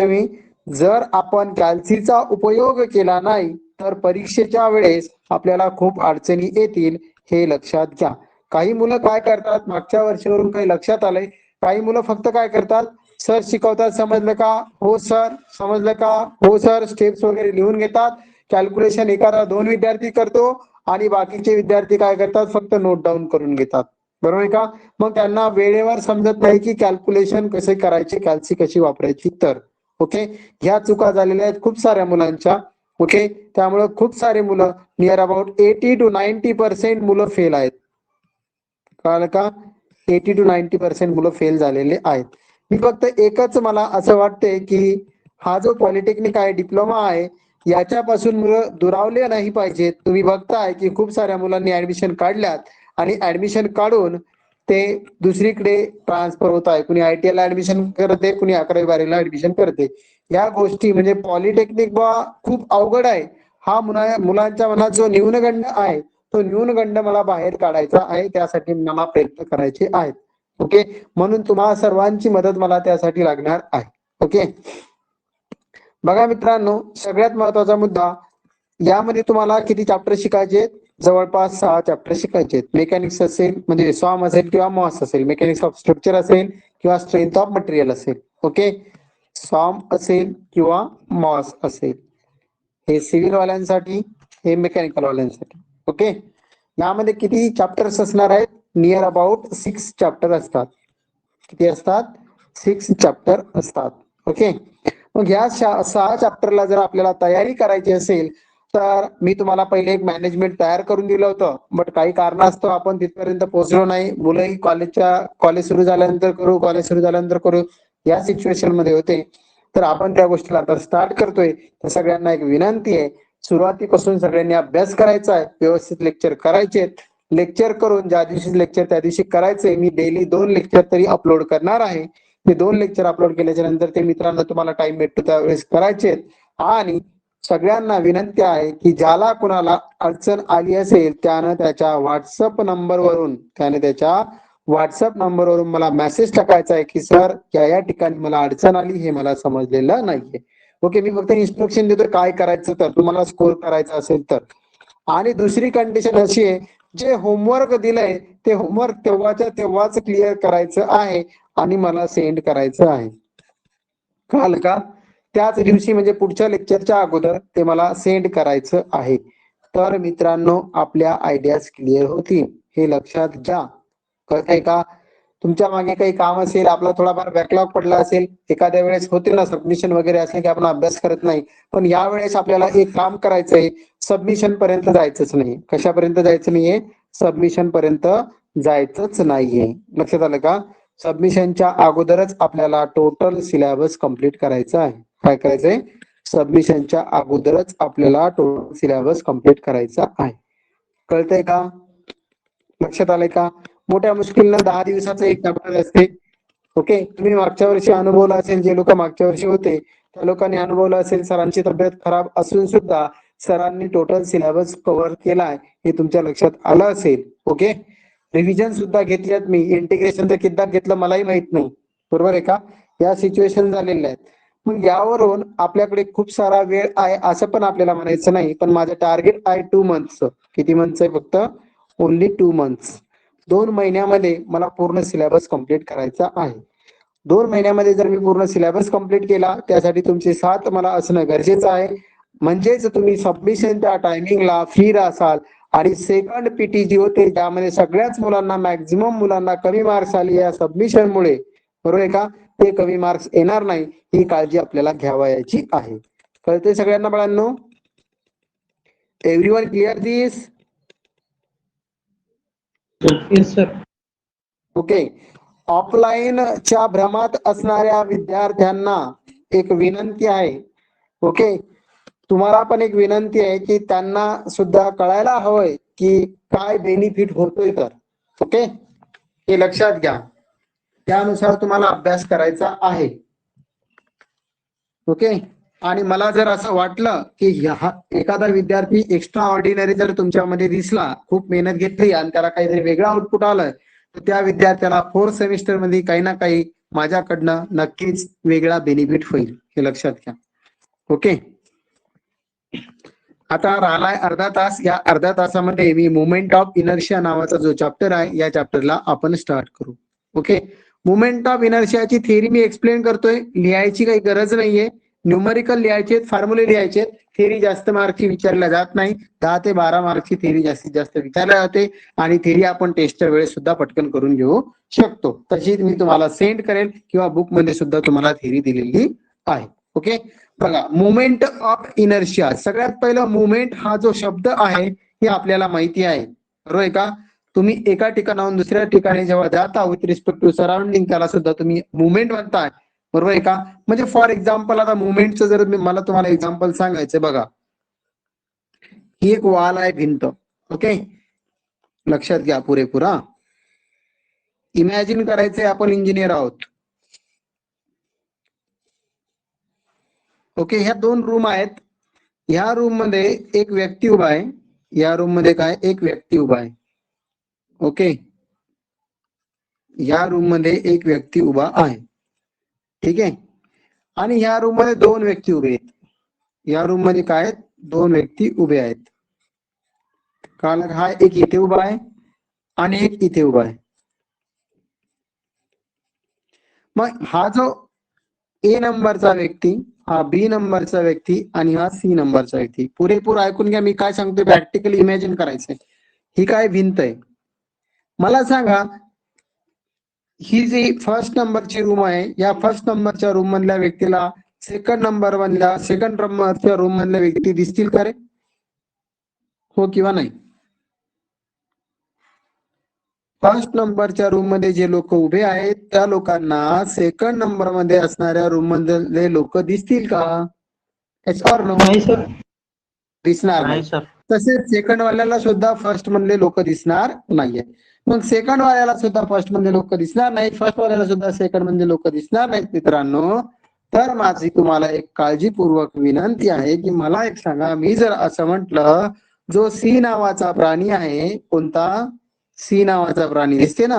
तुम्ही, जर आपण कॅल्सीचा उपयोग केला नाही तर परीक्षेच्या वेळेस आपल्याला खूप अडचणी येतील, हे लक्षात घ्या. काही मुलं काय करतात, मागच्या वर्षीवरून काही लक्षात आलंय, काही मुलं फक्त काय करतात, सर शिकवतात समजलं का, हो सर समजलं का, हो सर, स्टेप्स वगैरे लिहून घेतात, कॅल्क्युलेशन एखादा 2 विद्यार्थी करतो आणि बाकीचे विद्यार्थी काय करतात, फक्त नोट डाऊन करून घेतात. बरोबर आहे का? मग त्यांना वेळेवर समजत नाही की कॅल्क्युलेशन कसे करायचे, कॅल्सी कशी वापरायची. तर ओके, ह्या चुका झालेल्या आहेत खूप साऱ्या मुलांच्या. ओके, त्यामुळे खूप सारे मुलं, नियर अबाउट 80 to 90% मुलं फेल आहेत. कळलं का? 80 to 90% मुलं फेल झालेले आहेत. मी फक्त एकच मला असं वाटतंय की हा जो पॉलिटेक्निक आहे, डिप्लोमा आहे, याच्यापासून मुलं दुरावले नाही पाहिजेत. तुम्ही बघताय की खूप साऱ्या मुलांनी ऍडमिशन काढल्यात आणि ऍडमिशन काढून ते दुसरीकडे ट्रान्सफर होत आहे. कुणी ITI ला ऍडमिशन करते, कुणी 11वी 12वी ला ऍडमिशन करते. या गोष्टी म्हणजे पॉलिटेक्निक खूप अवघड आहे. हा मुलांच्या मनात जो न्यूनगंड आहे, तो न्यूनगंड मला बाहेर काढायचा आहे, त्यासाठी मला प्रयत्न करायचे आहेत. ओके, म्हणून तुम्हाला सर्वांची मदत मला त्यासाठी लागणार आहे. ओके, बघा मित्रांनो, सगळ्यात महत्वाचा मुद्दा, यामध्ये तुम्हाला किती चॅप्टर शिकायचे? जवळपास 6 चॅप्टर शिकायचे. मेकॅनिक्स असेल म्हणजे सॉम असेल किंवा मॉस असेल, मेकॅनिक्स ऑफ स्ट्रक्चर असेल किंवा स्ट्रेंथ ऑफ मटेरियल असेल. ओके, सॉम असेल किंवा मॉस असेल, हे सिव्हिल वाल्यांसाठी, हे मेकॅनिकल वाल्यांसाठी. ओके, यामध्ये किती चॅप्टर्स असणार आहेत? नियर अबाउट 6 चॅप्टर असतात. किती असतात? 6 चॅप्टर असतात. ओके, मग या 6 चॅप्टरला जर आपल्याला तयारी करायची असेल तर मी तुम्हाला पहिले एक मॅनेजमेंट तयार करून दिलं होतं, बट काही कारणास्तव आपण तिथपर्यंत पोहोचलो नाही. मुलंही कॉलेज सुरू झाल्यानंतर करू या सिच्युएशन मध्ये होते. तर आपण त्या गोष्टीला आता स्टार्ट करतोय. तर सगळ्यांना एक विनंती आहे, सुरुवातीपासून सगळ्यांनी अभ्यास करायचा आहे, व्यवस्थित लेक्चर करायचे. लेक्चर करून ज्या दिवशी लेक्चर त्या दिवशी करायचंय. मी डेली 2 लेक्चर तरी अपलोड करणार आहे. ते 2 लेक्चर अपलोड केल्याच्या नंतर ते मित्रांनो तुम्हाला टाइम भेटतो त्यावेळेस करायचे. आणि सगळ्यांना विनंती आहे की ज्याला कुणाला अडचण आली असेल त्यानं त्याच्या व्हॉट्सअप नंबरवरून मला मेसेज टाकायचा आहे की सर या ठिकाणी मला अडचण आली, हे मला समजलेलं नाहीये. ओके, मी फक्त इन्स्ट्रक्शन देतो काय करायचं तर तुम्हाला स्कोर करायचा असेल तर. आणि दुसरी कंडिशन अशी आहे, जे होमवर्क दिलंय ते होमवर्क तेव्हाच्या तेव्हाच क्लिअर करायचं आहे आणि मला सेंड करायचं आहे. कळालं का? त्याच दिवशी म्हणजे पुढच्या लेक्चरच्या अगोदर ते मला सेंड करायचं आहे. तर मित्रांनो, आपल्या आयडियाज क्लिअर होतील, हे लक्षात घ्या. कळतंय का? तुमच्या मागे काही काम असेल, आपला थोडाफार बॅकलॉग पडला असेल, एखाद्या वेळेस होते ना सबमिशन वगैरे असेल की आपण अभ्यास करत नाही, पण या वेळेस आपल्याला एक काम करायचंय, सबमिशन पर्यंत जायचंच नाही. कशापर्यंत जायचं नाहीये? सबमिशन पर्यंत जायचंच नाहीये. लक्षात आलं का? सबमिशनच्या अगोदरच आपल्याला टोटल सिलेबस कंप्लीट करायचा आहे. काय करायचंय? सबमिशनच्या अगोदरच आपल्याला टोटल सिलेबस कंप्लीट करायचा आहे. कळतंय का? लक्षात आलंय का? मोठ्या मुश्किलनं 10 दिवसाचं एक चॅप्टर असते. ओके, तुम्ही मागच्या वर्षी अनुभवलं असेल, जे लोक मागच्या वर्षी होते त्या लोकांनी अनुभवलं असेल, सरांची तब्येत खराब असून सुद्धा सरांनी टोटल सिलेबस कव्हर केलाय, हे तुमच्या लक्षात आलं असेल. ओके, रिव्हिजन सुद्धा घेतल्यात मी. इंटिग्रेशन तर किती घेतलं मलाही माहित नाही. बरोबर आहे का? या सिच्युएशन झालेल्या आहेत. मग यावरून आपल्याकडे खूप सारा वेळ आहे असं पण आपल्याला म्हणायचं नाही, पण माझं टार्गेट आहे 2 मंथचं. किती मंथचं आहे? फक्त ओनली 2 मंथ्स. 2 महिन्यामध्ये मला पूर्ण सिलेबस कंप्लीट करायचा आहे. 2 महिन्यामध्ये जर मी पूर्ण सिलेबस कंप्लीट केला, त्यासाठी तुमची साथ मला असणं गरजेचं आहे. म्हणजेच तुम्ही सबमिशनच्या टायमिंगला फ्री असाल. आणि सेकंड पीटी जी होते त्यामध्ये सगळ्याच मुलांना, मॅक्झिमम मुलांना कमी मार्क्स आले या सबमिशन मुळे. बरोबर आहे का? ते कमी मार्क्स येणार नाही, ही काळजी आपल्याला घ्यावयाची आहे. कळते सगळ्यांना बाळांनो? Everyone clear this? Yes sir. Okay, ऑफलाईनच्या भ्रमात असणाऱ्या विद्यार्थ्यांना एक विनंती आहे. ओके, तुम्हाला पण एक विनंती आहे की त्यांना सुद्धा कळायला हवंय की काय बेनिफिट होतोय. तर ओके, हे लक्षात घ्या. त्यानुसार तुम्हाला अभ्यास करायचा आहे. ओके, आणि मला जर असं वाटलं की एखादा विद्यार्थी एक्स्ट्रा ऑर्डिनरी जर तुमच्यामध्ये दिसला, खूप मेहनत घेतली आणि त्याला काहीतरी वेगळं आउटपुट आलं, तर त्या विद्यार्थ्याला 4th सेमिस्टर मध्ये काही ना काही माझ्याकडनं नक्कीच वेगळा बेनिफिट होईल, हे लक्षात घ्या. ओके, आता राहिलाय अर्धा तास. या अर्ध्या तासामध्ये मी मुवमेंट ऑफ इनर्शिया नावाचा जो चॅप्टर आहे, या चॅप्टरला आपण स्टार्ट करू. ओके, मुवमेंट ऑफ इनर्शियाची थिअरी मी एक्सप्लेन करतोय, लिहायची काही गरज नाहीये. न्यूमरिकल लिहायचे, फॉर्म्युले लिहायचे. थिअरी जास्त मार्कची विचारल्या जात नाही. 10 ते 12 मार्कची थिअरी जास्तीत जास्त विचारल्या जाते आणि थिअरी आपण टेस्टच्या वेळेस सुद्धा पटकन करून घेऊ शकतो. तशी मी तुम्हाला सेंड करेल किंवा बुक मध्ये सुद्धा तुम्हाला थिअरी दिलेली आहे. ओके, बघा, मुवमेंट ऑफ इनर्शिया. सगळ्यात पहिलं मुवमेंट हा जो शब्द आहे हे आपल्याला माहिती आहे, बरोबर आहे का? तुम्ही एका ठिकाणाहून दुसऱ्या ठिकाणी जेव्हा जाता विथ रिस्पेक्ट टू सराउंडिंग, त्याला सुद्धा तुम्ही मुवमेंट म्हणताय, बरोबर आहे का? म्हणजे फॉर एक्झाम्पल, आता मुवमेंटचं जर मला तुम्हाला एक्झाम्पल सांगायचं, बघा, ही एक वॉल आहे, भिंत. ओके, लक्षात घ्या पुरेपूर. हा, इमॅजिन करायचंय आपण इंजिनियर आहोत. ओके, ह्या 2 रूम आहेत. ह्या रूम मध्ये एक व्यक्ती उभा आहे. या रूम मध्ये काय, एक व्यक्ती उभा आहे. ओके, या रूम मध्ये एक व्यक्ती उभा आहे, ठीक आहे. आणि ह्या रूम मध्ये 2 व्यक्ती उभे आहेत. या रूम मध्ये काय, 2 व्यक्ती उभे आहेत. कारण हा एक इथे उभा आहे आणि एक इथे उभा आहे. मग हा जो ए नंबरचा व्यक्ती, हा बी नंबरचा व्यक्ती आणि हा सी नंबरचा व्यक्ती. पुरेपूर ऐकून घ्या मी काय सांगतोय, प्रॅक्टिकली इमॅजिन करायचंय. ही काय भिंत आहे. मला सांगा, ही जी फर्स्ट नंबरची रूम आहे, या फर्स्ट नंबरच्या रूम मधल्या व्यक्तीला सेकंड नंबरच्या रूम मधल्या व्यक्ती दिसतील का रे? हो किंवा नाही? फर्स्ट नंबरच्या रूम मध्ये जे लोक उभे आहेत त्या लोकांना सेकंड नंबर मध्ये असणाऱ्या रूम मधले लोक दिसतील का? नाही सर. दिसणार नाही नाही. सर. तसेच सेकंड वाल्याला सुद्धा फर्स्ट मधले लोक दिसणार नाहीये. मग सेकंड वाल्याला सुद्धा फर्स्ट मधले लोक दिसणार नाही, फर्स्ट वाल्याला सुद्धा सेकंड मधले लोक दिसणार नाहीत मित्रांनो. तर माझी तुम्हाला एक काळजीपूर्वक विनंती आहे की मला एक सांगा, मी जर असं म्हटलं, जो सी नावाचा प्राणी आहे, कोणता? सी नावाचा प्राणी दिसते ना,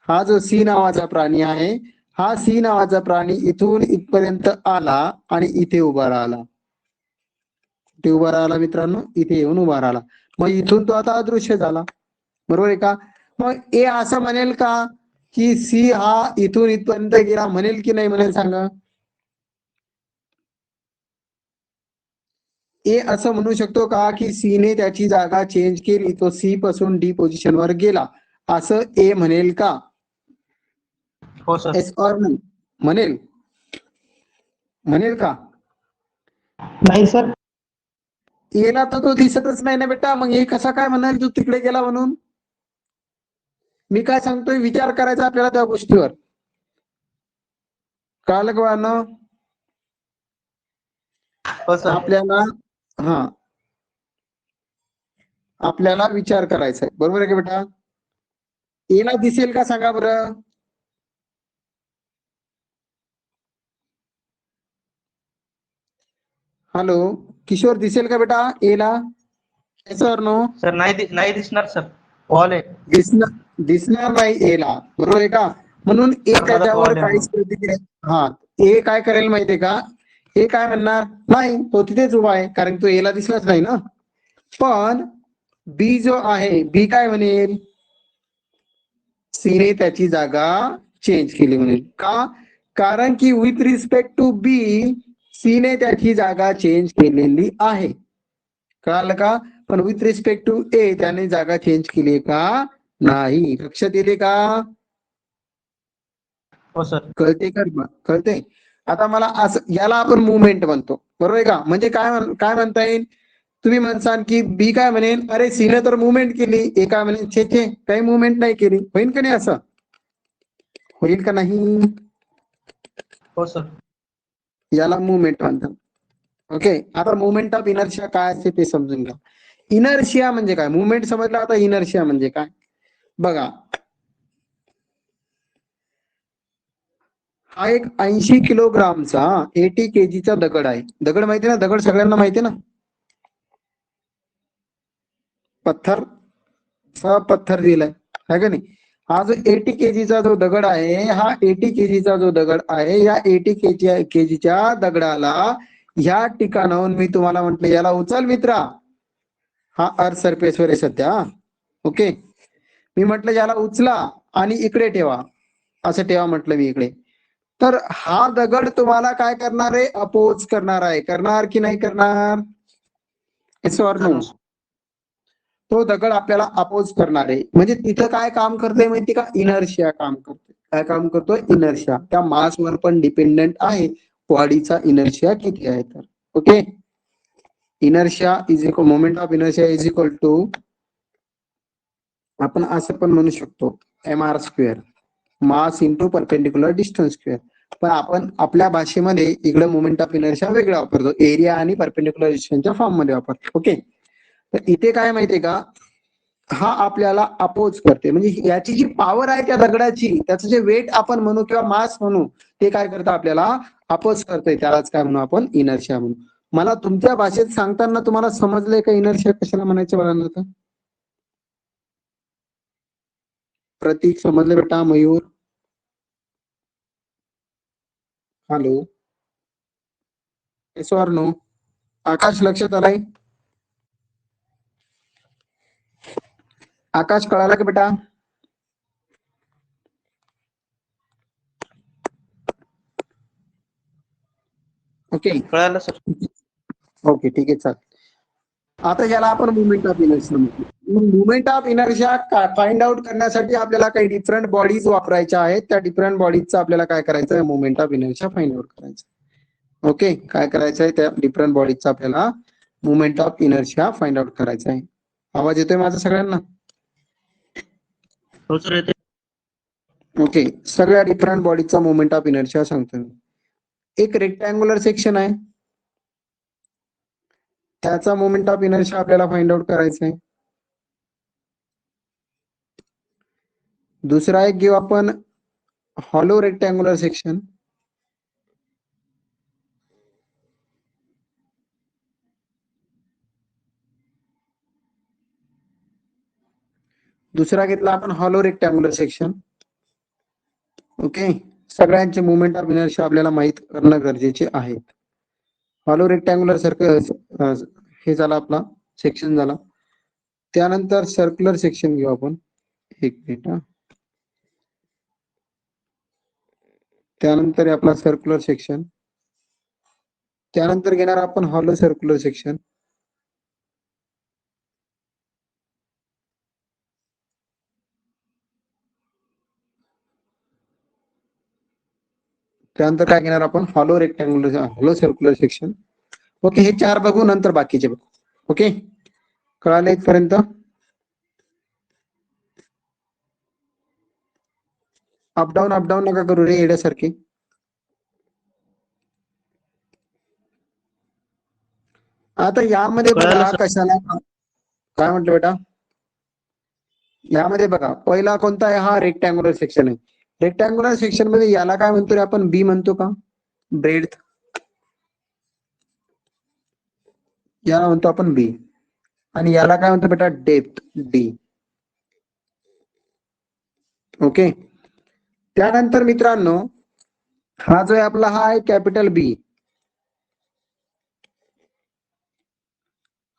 हा जो सी नावाचा प्राणी आहे, हा सी नावाचा प्राणी इथून इथपर्यंत आला आणि इथे उभा राहिला. इथे उभा राहिला मित्रांनो, इथे येऊन उभा राहिला. मग इथून तो आता अदृश्य झाला, बरोबर आहे का? मग ए असं म्हणेल का की सी हा इथून इथपर्यंत गेला, म्हणेल की नाही म्हणेल सांगा? ए असं म्हणू शकतो का की सी ने त्याची जागा चेंज केली, तो सी पासून डी पोझिशन वर गेला, असं ए म्हणेल का? हो सर. S or no? म्हणेल? म्हणेल का? नाही सर. एला तर तो दिसतच नाही ना बेटा, मग हे कसा काय म्हणाल तू तिकडे गेला म्हणून? मी काय सांगतोय, विचार करायचा आपल्याला त्या गोष्टीवर. कळलं का? हो सर. आपल्याला विचार करायचा आहे, बरोबर आहे का बेटा? एला दिसेल का सांगा बरं? हॅलो किशोर, दिसेल का बेटा एला? Sir no? सर नाही दिसणार सर. वॉल आहे. दिसणार नाही एला, बरोबर आहे का? म्हणून ए त्याच्यावर काहीच प्रतिक्रिया. हा, ए काय करेल माहितीये का? ए काय म्हणणार, नाही तो तिथेच उभा आहे, कारण तो एला दिसलाच नाही ना. पण बी जो आहे, बी काय म्हणेल? सीने त्याची जागा चेंज केली म्हणेल का? कारण की विथ रिस्पेक्ट टू बी, सीने त्याची जागा चेंज केलेली आहे. कळालं का? पण विथ रिस्पेक्ट टू ए त्याने जागा चेंज केली का नाही? लक्षात येते का? हो सर. कळते का? कळते. आता मला असं, याला आपण मुवमेंट म्हणतो, बरोबर आहे का? म्हणजे काय म्हणता येईल? तुम्ही म्हणसाल की बी काय म्हणेल, अरे सीने तर मुवमेंट केली. ए काय म्हणेल, छे छे काही मुवमेंट नाही केली. होईल का नाही? असं होईल का नाही? हो सर. याला मुवमेंट म्हणतात. ओके, आता मुवमेंट ऑफ इनर्शिया काय असते ते समजून घ्या. इनर्शिया म्हणजे काय? मुवमेंट समजला, आता इनर्शिया म्हणजे काय बघा. हा एक 80 किलोग्रामचा 80 kg दगड आहे. दगड माहिती ना? दगड सगळ्यांना माहिती ना? पत्थर दिलाय, है का नाही? हा जो 80 केजीचा जो दगड आहे, हा 80 केजीचा जो दगड आहे, या 80 केजीच्या दगडाला ह्या ठिकाणाहून मी तुम्हाला म्हटलं याला उचल मित्रा. हा अर्थ सरफेसवर आहे सध्या. ओके, मी म्हटलं याला उचला आणि इकडे ठेवा, असं ठेवा म्हटलं मी इकडे. तर हा दगड तुम्हाला काय करणार आहे? अपोज करणार आहे. करणार की नाही करणार? Yes or no? तो दगड आपल्याला अपोज करणार आहे. म्हणजे तिथं काय काम करतोय माहिती का? इनर्शिया काम करतोय. काय काम करतोय? इनर्शिया. त्या मासवर पण डिपेंडेंट आहे बॉडीचा इनर्शिया किती आहे तर. Okay, inertia is equal, moment of inertia is equal to, आपण असं पण म्हणू शकतो mr square, mass into perpendicular distance square. पण आपण आपल्या भाषेमध्ये इकडे मोमेंट ऑफ इनर्शिया वेगळा वापरतो, एरिया आणि परपेंडिक्युलर डिस्टन्सच्या फॉर्म मध्ये वापरतो. ओके, तर इथे काय माहितीये का, हा आपल्याला अपोज करते. म्हणजे याची जी पॉवर आहे त्या दगडाची, त्याचं जे वेट आपण म्हणू किंवा मास म्हणू, ते काय करतं? आपल्याला अपोज करते. त्यालाच काय म्हणू आपण? इनर्शिया म्हणू. मला तुमच्या भाषेत सांगताना तुम्हाला समजलंय का इनर्शिया कशाला म्हणायचं? मला तर प्रतीक समजलं बेटा? Mayur, hello, yes or no? Akash लक्षात आलाय? आकाश कळाला का बेटा? ओके कळालं सर. ओके, ठीक आहे, चालेल. आता याला आपण मुवमेंट ऑफ इनर्शिया म्हणतो. Movement of inertia find out करण्यासाठी आपल्याला काही डिफरंट बॉडीज वापरायच्या आहेत. त्या डिफरंट बॉडीजचा आपल्याला काय करायचं आहे? Movement of inertia find out करायचं. ओके, काय करायचं आहे? त्या डिफरंट बॉडीजचा आपल्याला movement of inertia find out करायचा आहे. आवाज येतोय माझा सगळ्यांना? हो सर, येते. ओके, सगळ्या डिफरंट बॉडीजचा मुवमेंट ऑफ इनर्शिया सांगतो मी. एक रेक्टँग्युलर सेक्शन आहे, त्याचा मोमेंट ऑफ इनर्शिया आपल्याला फाइंड आउट करायचा आहे. दुसरा एक घेऊ आपण, हॉलो रेक्टँग्युलर सेक्शन. दुसरा घेतला आपण हॉलो रेक्टँग्युलर सेक्शन. ओके, सगळ्यांचे मुवमेंट ऑफ इनर्शिया आपल्याला माहित करणं गरजेचे आहे. हॉलो रेक्टँग्युलर सर्कल हे झाला आपला सेक्शन झाला. त्यानंतर सर्क्युलर सेक्शन घेऊ आपण. एक मिनिट हा. त्यानंतर आपला सर्क्युलर सेक्शन. त्यानंतर घेणार आपण हॉलो सर्क्युलर सेक्शन. त्यानंतर काय घेणार आपण? Hollow rectangular, hollow circular section. Okay, हे चार बघू, नंतर बाकीचे बघू. ओके, कळाले इथपर्यंत? अपडाऊन अपडाऊन नका करू रे येड्यासारखे. आता यामध्ये कळालं बघा सर. कशाला, काय म्हटलं बेटा? यामध्ये बघा पहिला कोणता आहे? हा रेक्टँग्युलर सेक्शन आहे. रेक्टँग्युलर सेक्शन मध्ये याला काय म्हणतो रे आपण? बी म्हणतो का? ब्रेड्थ, याला म्हणतो आपण बी. आणि याला काय म्हणतो बेटा? Depth, D. ओके, त्यानंतर मित्रांनो हा जो आहे आपला, हा आहे कॅपिटल बी.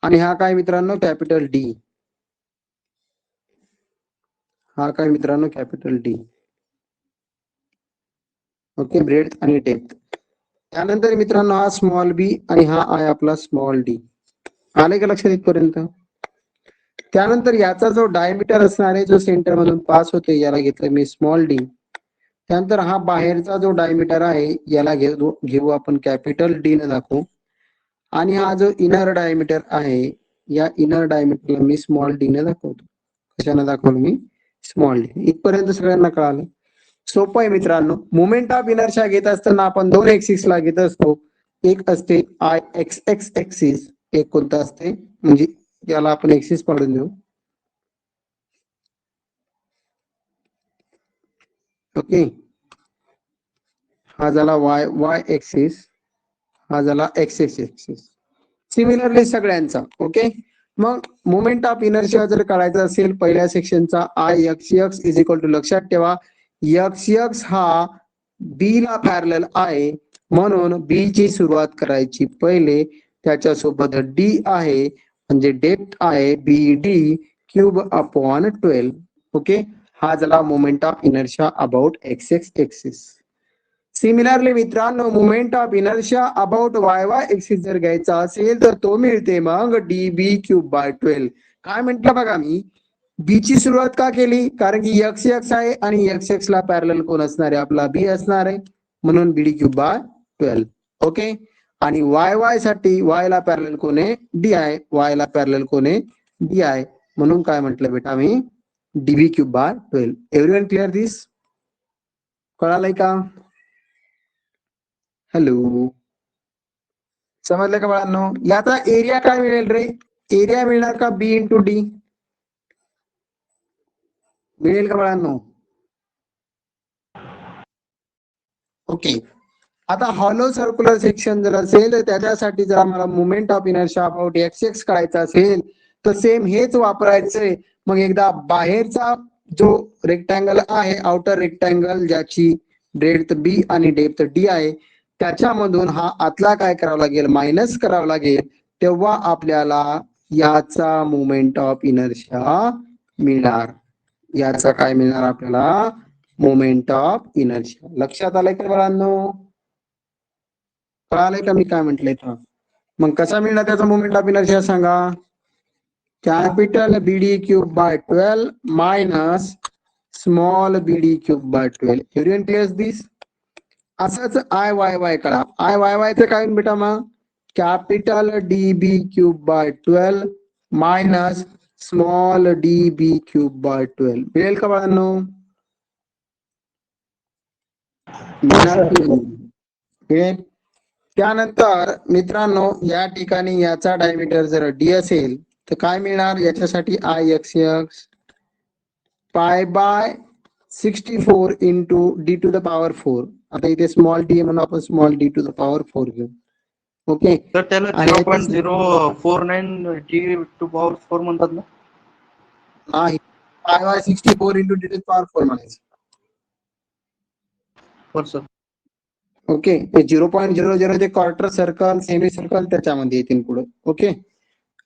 आणि हा काय मित्रांनो? Capital D. हा काय मित्रांनो? Capital D. ओके, ब्रेड्थ आणि डेप्थ. त्यानंतर मित्रांनो हा स्मॉल बी आणि हा आहे आपला स्मॉल डी. आले का लक्षात इथपर्यंत? त्यानंतर याचा जो डायमीटर असणार आहे, जो सेंटर मधून पास होते, याला घेतलं मी स्मॉल डी. त्यानंतर हा बाहेरचा जो डायमीटर आहे, याला घेऊ आपण कॅपिटल डी ने दाखवू. आणि हा जो इनर डायमीटर आहे, या इनर डायमीटरला मी स्मॉल डी ने दाखवतो. कशाने दाखवलं मी? Small D. इथपर्यंत सगळ्यांना कळालं? सोपं आहे मित्रांनो. मुवमेंट ऑफ इनर्शिया घेत असताना आपण दोन एक्सिस ला घेत असतो. एक असते आय एक्स एक्स एक्सिस, एक कोणता असते? म्हणजे याला आपण एक्सिस पाडून देऊ. ओके, हा झाला वाय वाय एक्सिस, हा झाला एक्स एक्स एक्सिस. सिमिलरली सगळ्यांचा. ओके, मग मोमेंट ऑफ इनर्शिया जर काढायचा असेल पहिल्या सेक्शनचा I X X is equal to, लक्षात ठेवा एक्स एक्स हा बी ला पॅरलल आहे, म्हणून बी ची सुरुवात करायची पहिले, त्याच्यासोबत डी आहे म्हणजे डेप्थ आहे B D cube upon 12. Okay, हा झाला moment of inertia about X X axis. Similarly मित्रांनो moment of inertia about Y Y axis जर घ्यायचा असेल तर तो मिळते मग डी बी क्यूब बाय 12. काय म्हटलं बघा मी, बी ची सुरुवात का केली, कारण की एक्स एक्स आहे आणि एक्स एक्स ला पॅरलल कोण असणार आहे, आपला बी असणार आहे, म्हणून बी डी क्यूब बाय 12. ओके, आणि वाय वाय साठी वाय ला पॅरलल कोण आहे, डी आहे, वाय ला पॅरलल कोण आहे, डी आहे, म्हणून काय म्हटलं बेटा मी DB cube by 12. Everyone clear this? कळालंय का? हॅलो, समजलं का बाळांनो? याचा एरिया काय मिळेल रे, एरिया मिळणार का बी इंटू डी, मिळेल का बाळांनो? ओके, आता हॉलो सर्क्युलर सेक्शन जर असेल तर त्याच्यासाठी जर आम्हाला moment of inertia about X x काढायचा असेल तर सेम हेच वापरायचंय. मग एकदा बाहेरचा जो रेक्टँगल आहे आउटर रेक्टँगल ज्याची ब्रेड्थ बी आणि डेप्थ डी आहे त्याच्यामधून हा आतला काय करावा लागेल, मायनस करावा लागेल, तेव्हा आपल्याला याचा मोमेंट ऑफ इनर्शिया मिळणार. याचा काय मिळणार आपल्याला, मोमेंट ऑफ इनर्शिया. लक्षात आलंय का बाळांनो? कळालंय का मी काय म्हंटलंय तर? मग कसा मिळणार त्याचा मोमेंट ऑफ इनर्शिया सांगा, capital BD cube by 12 minus small BD cube by 12. Everyone clear this? असंच आय वाय वाय करा, आय वाय वाय चं काय बेटा मग capital D B cube by 12 minus small D B cube by 12. मिळेल का बाळांनो? मिळेल. त्यानंतर मित्रांनो या ठिकाणी याचा डायमीटर जर डी असेल तर काय मिळणार, याच्यासाठी I X X pi by 64 into D to the power 4. आता इथे स्मॉल डी म्हणून आपण small D to the power 4 घेऊ. ओके, तर त्याला आणि 0.049 टी टू पॉवर 4 म्हणतात ना? नाही, pi by 64 into D to the power 4 म्हणायचं. हो सर. ओके, ते 0.00 ते क्वार्टर सर्कल सेमी सर्कल त्याच्यामध्ये येतील पुढे. ओके,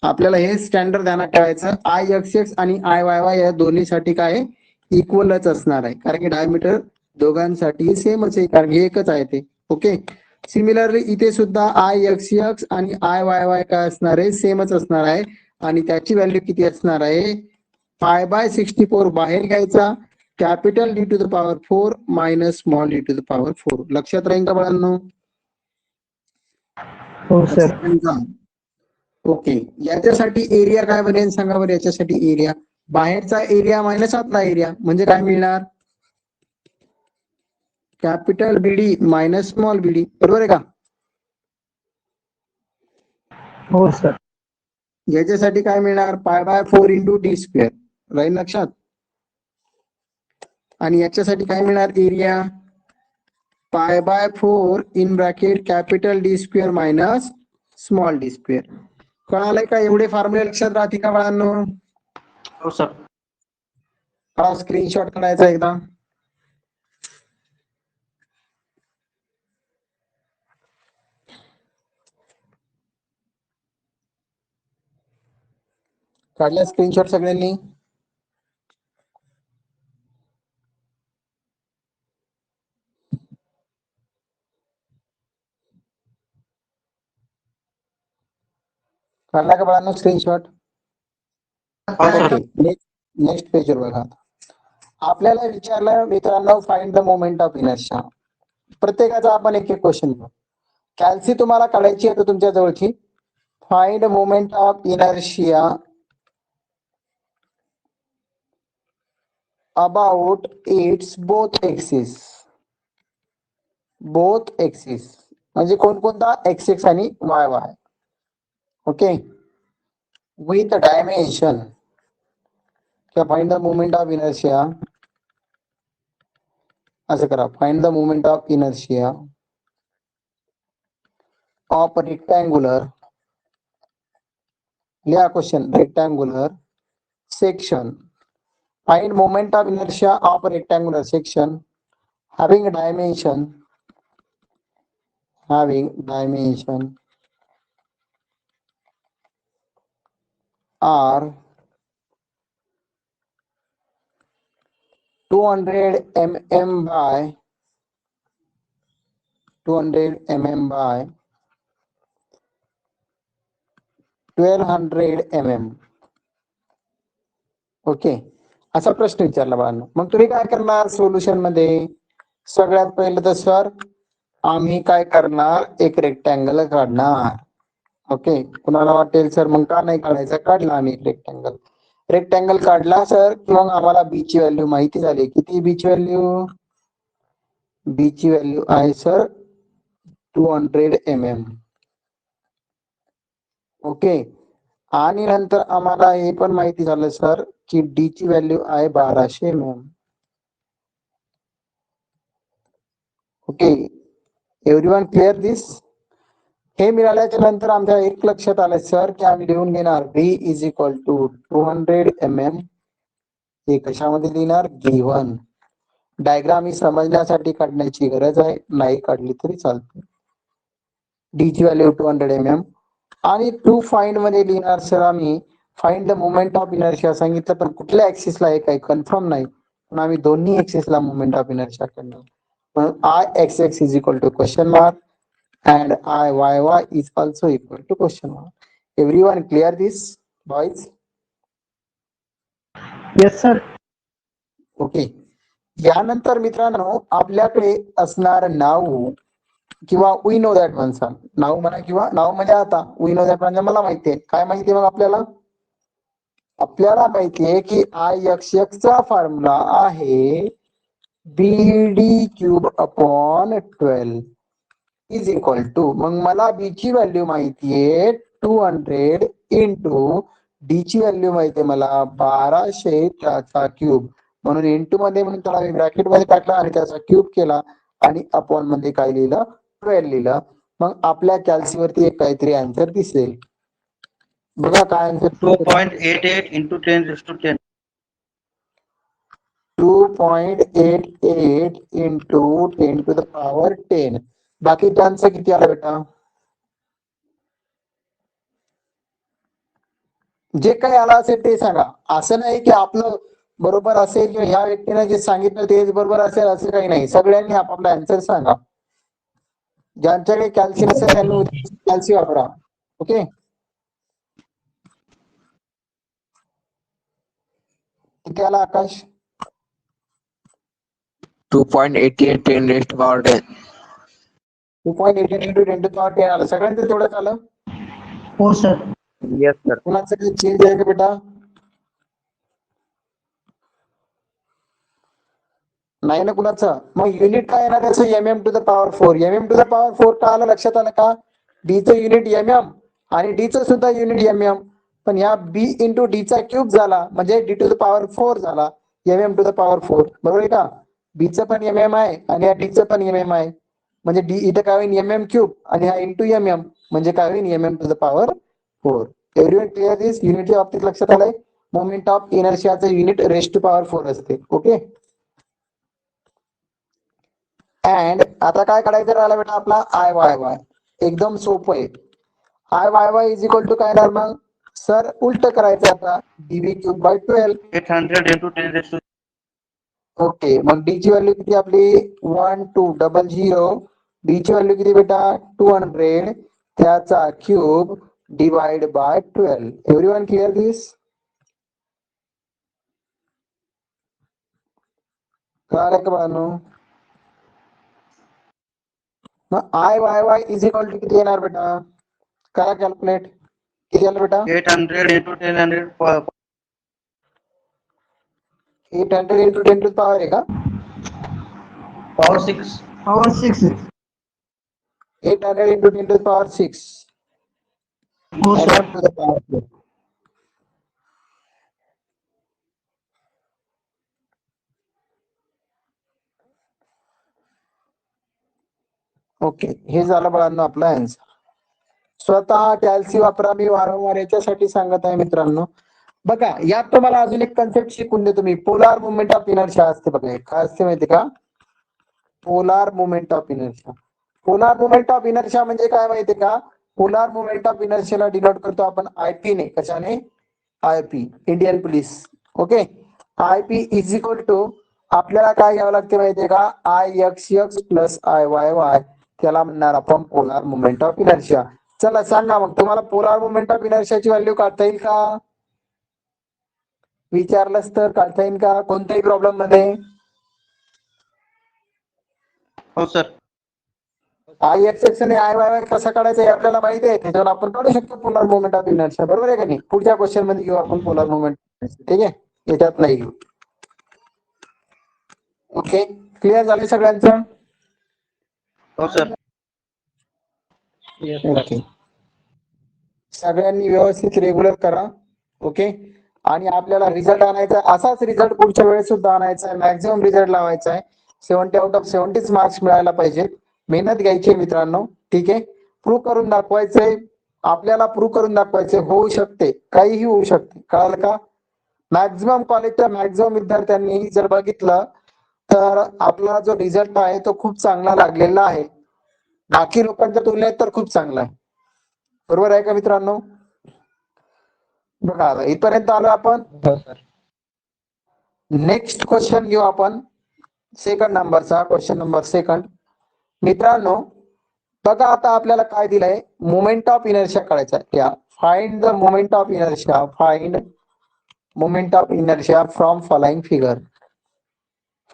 आपल्याला हे स्टँडर्ड ध्यानात ठेवायचं, आय एक्स एक्स आणि आय वाय वाय या दोन्हीसाठी काय इक्वलच असणार आहे, कारण की डायमीटर दोघांसाठी सेमच आहे, कारण हे एकच आहे ते. ओके, सिमिलरली इथे सुद्धा आय एक्स एक्स आणि आय वाय वाय काय असणार आहे, सेमच असणार आहे, आणि त्याची व्हॅल्यू किती असणार आहे, पाय बाय 64 बाहेर घ्यायचा, capital D to the power 4 minus small D to the power 4. लक्षात राहील का बाळांनो? हो सर. ओके, याच्यासाठी एरिया काय बनेल सांगा बरं, याच्यासाठी एरिया बाहेरचा एरिया मायनस आतला एरिया म्हणजे काय मिळणार, कॅपिटल बीडी मायनस स्मॉल बीडी. बरोबर आहे का? हो सर. याच्यासाठी काय मिळणार, पाय बाय 4 इंटू डी स्क्वेअर. राहील लक्षात? आणि याच्यासाठी काय मिळणार, area pi by 4 in bracket capital D square minus small D square. कळालंय का? एवढे फॉर्म्युले लक्षात राहतील का बाळांनो? हो सर. हा स्क्रीनशॉट काढायचा एकदा. काढला स्क्रीनशॉट सगळ्यांनी? काढला का बाळांनो स्क्रीनशॉट? ओके, नेक्स्ट पेजवर बघा. आपल्याला विचारलं मित्रांनो find the moment of inertia. प्रत्येकाचा आपण एक एक क्वेश्चन घेऊ. कॅल्सी तुम्हाला काढायची आहे तुमच्या जवळची. Find moment of inertia about its both axis. Both axis म्हणजे कोणकोणता, एक्स एक्स आणि Y Y. Okay, with dimension किंवा find the moment of inertia. असं करा, find the moment of inertia of rectangular लिहा question. Rectangular section. Find moment of inertia of a rectangular section having dimension r 200 mm by 1200 mm. Okay, असा प्रश्न विचारला बाळांनो. मग तुम्ही काय करणार सोल्युशन मध्ये? सगळ्यात पहिलं तर सर आम्ही काय करणार, एक रेक्टँगल काढणार. ओके, कुणाला वाटेल सर मग का नाही काढायचा? काढला आम्ही रेक्टँगल. रेक्टँगल काढला सर, मग आम्हाला बी ची व्हॅल्यू माहिती झाली. किती बी ची व्हॅल्यू? बी ची व्हॅल्यू आहे सर 200 mm. ओके, आणि नंतर आम्हाला हे पण माहिती झालं सर की डी ची व्हॅल्यू आहे 1200 mm. ओके, एव्हरीवन क्लिअर दिस? हे मिळाल्याच्या नंतर आमच्या एक लक्षात आलं सर की आम्ही लिहून घेणार b is equal to 200 mm. हे कशामध्ये लिहिणार? गिव्हन. डायग्राम ही समजण्यासाठी काढण्याची गरज आहे, नाही काढली तरी चालते. डी ची व्हॅल्यू 200 mm. आणि टू फाइंड मध्ये लिहिणार सर आम्ही find the moment of inertia सांगितलं, पण कुठल्या ऍक्सिसला आहे काही कन्फर्म नाही, पण आम्ही दोन्ही ऍक्सिसला मोमेंट ऑफ इनर्शिया करणार. म्हणून I X X is equal to question mark and IYY is also equal to question mark. Everyone clear this, boys? Yes, sir. Okay, यानंतर मित्रांनो आपल्याकडे असणार नाव किंवा वी नो दॅट म्हणसा. नाव म्हणा किंवा नाव म्हणजे आता वी नो दॅट म्हणजे मला माहितीये. काय माहितीये मग आपल्याला? आपल्याला माहितीये की आय एक्स एक्स चा फॉर्म्युला आहे BD cube upon 12 is equal to, मग मला बी ची व्हॅल्यू माहितीये 200 इंटू डी ची व्हॅल्यू माहितीये मला 1200 त्याचा क्यूब, म्हणून इंटू मध्ये म्हणून त्याला मी ब्रॅकेट मध्ये टाकला आणि त्याचा क्यूब केला आणि अपॉन मध्ये काय लिहिलं? 12 लिहिलं. मग आपल्या कॅल्सी वरती एक काहीतरी आन्सर दिसेल. बघा काय answer? 2.88 into 10 raised to 10. 2.88 into 10 to the power 10. बाकी त्यांचं किती आलं बेटा? जे काही आला असेल ते सांगा. असं नाही की आपलं बरोबर असेल किंवा ह्या व्यक्तीने जे सांगितलं तेच बरोबर असेल असं काही नाही. सगळ्यांनी आपापला आन्सर सांगा. ज्यांच्याकडे कॅल्शियम असेल त्यांनी कॅल्शियम वापरा. ओके, किती आला Akash? 2.88 10 raised to power 10. 2.88 into 10 to power 10 आलं. सगळ्यांचं तेवढंच आलं? हो सर. Yes, sir. कुणाचं काही चेंज आहे का बेटा? नाही ना कुणाचं? मग युनिट काय येणार त्याचं? mm to the power 4. mm to the power 4 का आलं लक्षात आलं का? d चं युनिट mm आणि d चं सुद्धा युनिट mm, पण या b इंटू d चा क्यूब झाला म्हणजे d टू द पॉवर 4 झाला mm टू द पॉवर 4. बरोबर आहे का? b चं पण mm आहे आणि या d चं पण mm आहे, म्हणजे d इथं काय होईल? mm क्यूब आणि हा इंटू mm म्हणजे काय होईल? mm to the power 4. Everyone clear this? युनिटच्या बाबतीत लक्षात आलंय? मोमेंट ऑफ इनर्शियाचं युनिट रेस्ट टू पॉवर 4 असते. ओके, अँड आता काय काढायचं राहिला बेटा आपला? I Y Y. एकदम सोपं आहे. I Y Y is equal to काय येणार मग सर? उलट करायचं आता, DB cube by 12. 800 into 10 raised to. Okay, मग डी ची व्हॅल्यू किती आपली? 1200. डी ची व्हॅल्यू किती बेटा? 200 त्याचा cube divide by 12. Everyone clear this? कळालं का बाळांनो? मग I Y Y is equal to किती येणार बेटा? करा कॅल्क्युलेट. किती आलं बेटा? 800 into 1000 800 इंटू 10 टू पॉवर आहे का? power 6. Power 6. 800 into 10 to the power 6. हो And sir. on to the power 4. Okay, हे झालं बाळांनो आपला आन्सर. स्वतः कॅल्सी वापरा, मी वारंवार याच्यासाठी सांगत आहे मित्रांनो. बघा यात तुम्हाला अजून एक कन्सेप्ट शिकून देतो मी. पोलार मुवमेंट ऑफ इनर्शिया असते बघा. काय असते माहिती का? Polar movement of inertia. Polar movement of inertia म्हणजे काय माहितीये का? पोलार मुवमेंट ऑफ इनर्शियाला डिनोट करतो आपण आयपी ने. कशाने? IP, Indian police. Okay, IP is equal to आपल्याला काय घ्यावं लागते माहितीये का? I X X plus I Y Y. त्याला म्हणणार आपण पोलार मुवमेंट ऑफ इनर्शिया. चला सांगा मग, तुम्हाला पोलार मुवमेंट ऑफ इनर्शियाची व्हॅल्यू काढता येईल का? विचारलंच तर काढता येईल का कोणत्याही प्रॉब्लेम मध्ये? हो सर. आय एक्स एक्स आणि आय वाय वाय कसा काढायचा हे आपल्याला माहिती आहे. त्याच्यावर आपण काढू शकतो पोलार मुवमेंट ऑफ इनर्शिया. बरोबर आहे का नाही? पुढच्या क्वेश्चन मध्ये घेऊ आपण पोलार मुवमेंट. ठीक आहे, याच्यात नाही घेऊ. ओके, क्लिअर झाले सगळ्यांचं? हो सर. ओके, सगळ्यांनी व्यवस्थित रेग्युलर करा. ओके, आणि आपल्याला रिझल्ट आणायचा, असाच रिझल्ट पुढच्या वेळेस सुद्धा आणायचा आहे. मॅक्झिमम रिझल्ट लावायचा आहे. 70 आउट ऑफ 70 मार्क्स मिळायला पाहिजे. मेहनत घ्यायची मित्रांनो. ठीक आहे, प्रूव्ह करून दाखवायचंय आपल्याला. प्रूव्ह करून दाखवायचे होऊ शकते, काहीही होऊ शकते. कळालं का? मॅक्झिमम कॉलेजच्या मॅक्झिमम विद्यार्थ्यांनी जर बघितलं तर आपला जो रिझल्ट आहे तो खूप चांगला लागलेला आहे. बाकी लोकांच्या तुलनेत तर खूप चांगला आहे. बरोबर आहे का मित्रांनो? बघा इथपर्यंत आलो आपण. हो सर. नेक्स्ट क्वेश्चन घेऊ आपण. सेकंड नंबरचा क्वेश्चन नंबर सेकंड. मित्रांनो बघा आता आपल्याला काय दिलंय? मोमेंट ऑफ इनर्शिया काढायचा. या find the moment of inertia. Find moment of inertia from following figure.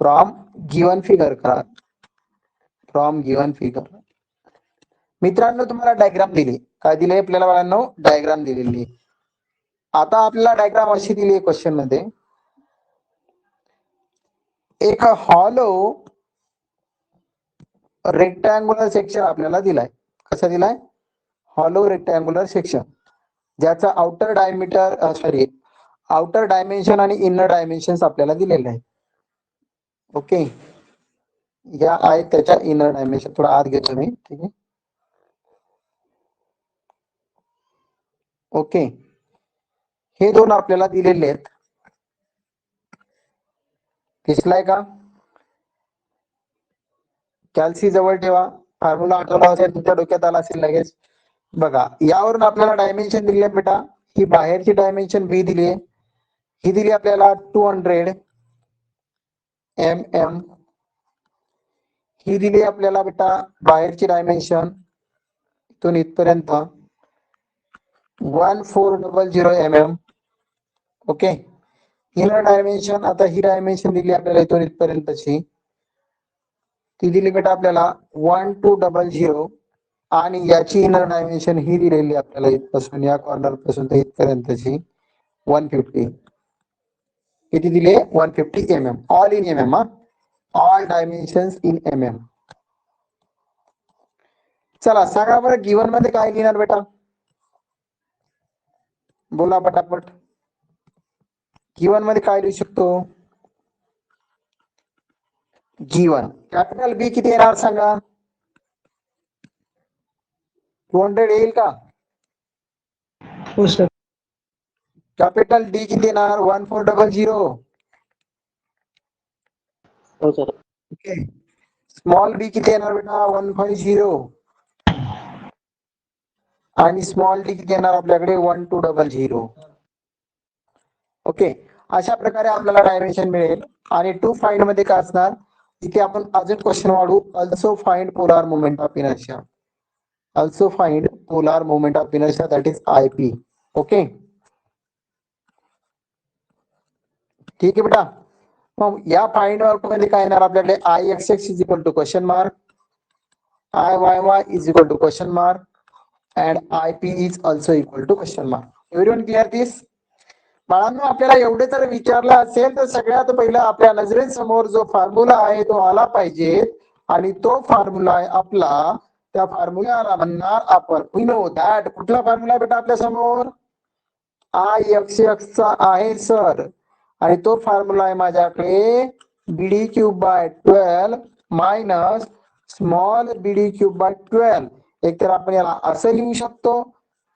From given figure करा. From given figure. मित्रांनो तुम्हाला डायग्राम दिली. काय दिले आपल्याला बाळांनो? डायग्राम दिलेली. आता आपल्याला डायग्राम अशी दिली आहे क्वेश्चन मध्ये. एक हॉलो रेक्टँग्युलर सेक्शन आपल्याला दिलाय. कसा दिलाय? हॉलो रेक्टँग्युलर सेक्शन, ज्याचा आउटर डायमीटर आउटर डायमेन्शन आणि इनर डायमेन्शन आपल्याला दिलेले आहेत. ओके, या आहेत त्याच्या इनर डायमेन्शन. थोडा आत घेतो मी. ठीक आहे, ओके. हे दोन आपल्याला दिलेले आहेत. दिसलाय का? कॅल्सी जवळ ठेवा. फॉर्म्युला आठवला असेल, तुमच्या डोक्यात आला असेल लगेच. बघा यावरून आपल्याला डायमेन्शन दिली आहे बेटा. ही बाहेरची डायमेन्शन बी दिली आहे. ही दिली आपल्याला 200 mm. ही दिली आपल्याला बेटा बाहेरची डायमेन्शन इथून इथपर्यंत 1400 mm. ओके, इनर डायमेन्शन, आता ही डायमेन्शन दिली आपल्याला इथून इथपर्यंतची, ती दिली बेटा आपल्याला 1200. आणि याची इनर डायमेन्शन ही दिलेली आपल्याला इथपासून या कॉर्नर पासून ते इथपर्यंतची 150. किती दिले? 150 mm. All in mm. All dimensions in mm. चला सांगा बरं गिवन मध्ये काय लिहिणार बेटा? बोला पटापट. गिवन मध्ये काय लिहू शकतो? गिवन कॅपिटल बी किती येणार सांगा? 200 येईल का? हो सर. कॅपिटल डी किती येणार? 1400. हो सर. ओके, स्मॉल बी किती येणार बेटा? 150. आणि स्मॉल डी किती येणार आपल्याकडे? 1200. ओके, अशा प्रकारे आपल्याला डायमेन्शन मिळेल. आणि टू फाइंड मध्ये काय असणार? इथे आपण अजून क्वेश्चन वाढू. Also find polar movement of inertia. Also find polar movement of inertia, that is IP. Okay, ठीक आहे बेटा. मग या फाइंड वर्क मध्ये काय येणार आपल्याकडे? I X X is equal to question mark, I Y Y is equal to question mark, and IP is also equal to question mark. Everyone clear this? बाळांनो आपल्याला एवढे जर विचारलं असेल तर सगळ्यात पहिला आपल्या नजरेसमोर जो फॉर्म्युला आहे तो आला पाहिजे. आणि तो फॉर्म्युला आहे आपला. त्या फॉर्म्युलाला म्हणणार आपण वी नो दॅट. कुठला फॉर्म्युला बेटा आपल्या समोर? आय एक्स एक्स चा आहे सर. आणि तो फॉर्म्युला आहे माझ्याकडे BD³ by 12 minus small BD³ by 12. एकतर आपण याला असं लिहू शकतो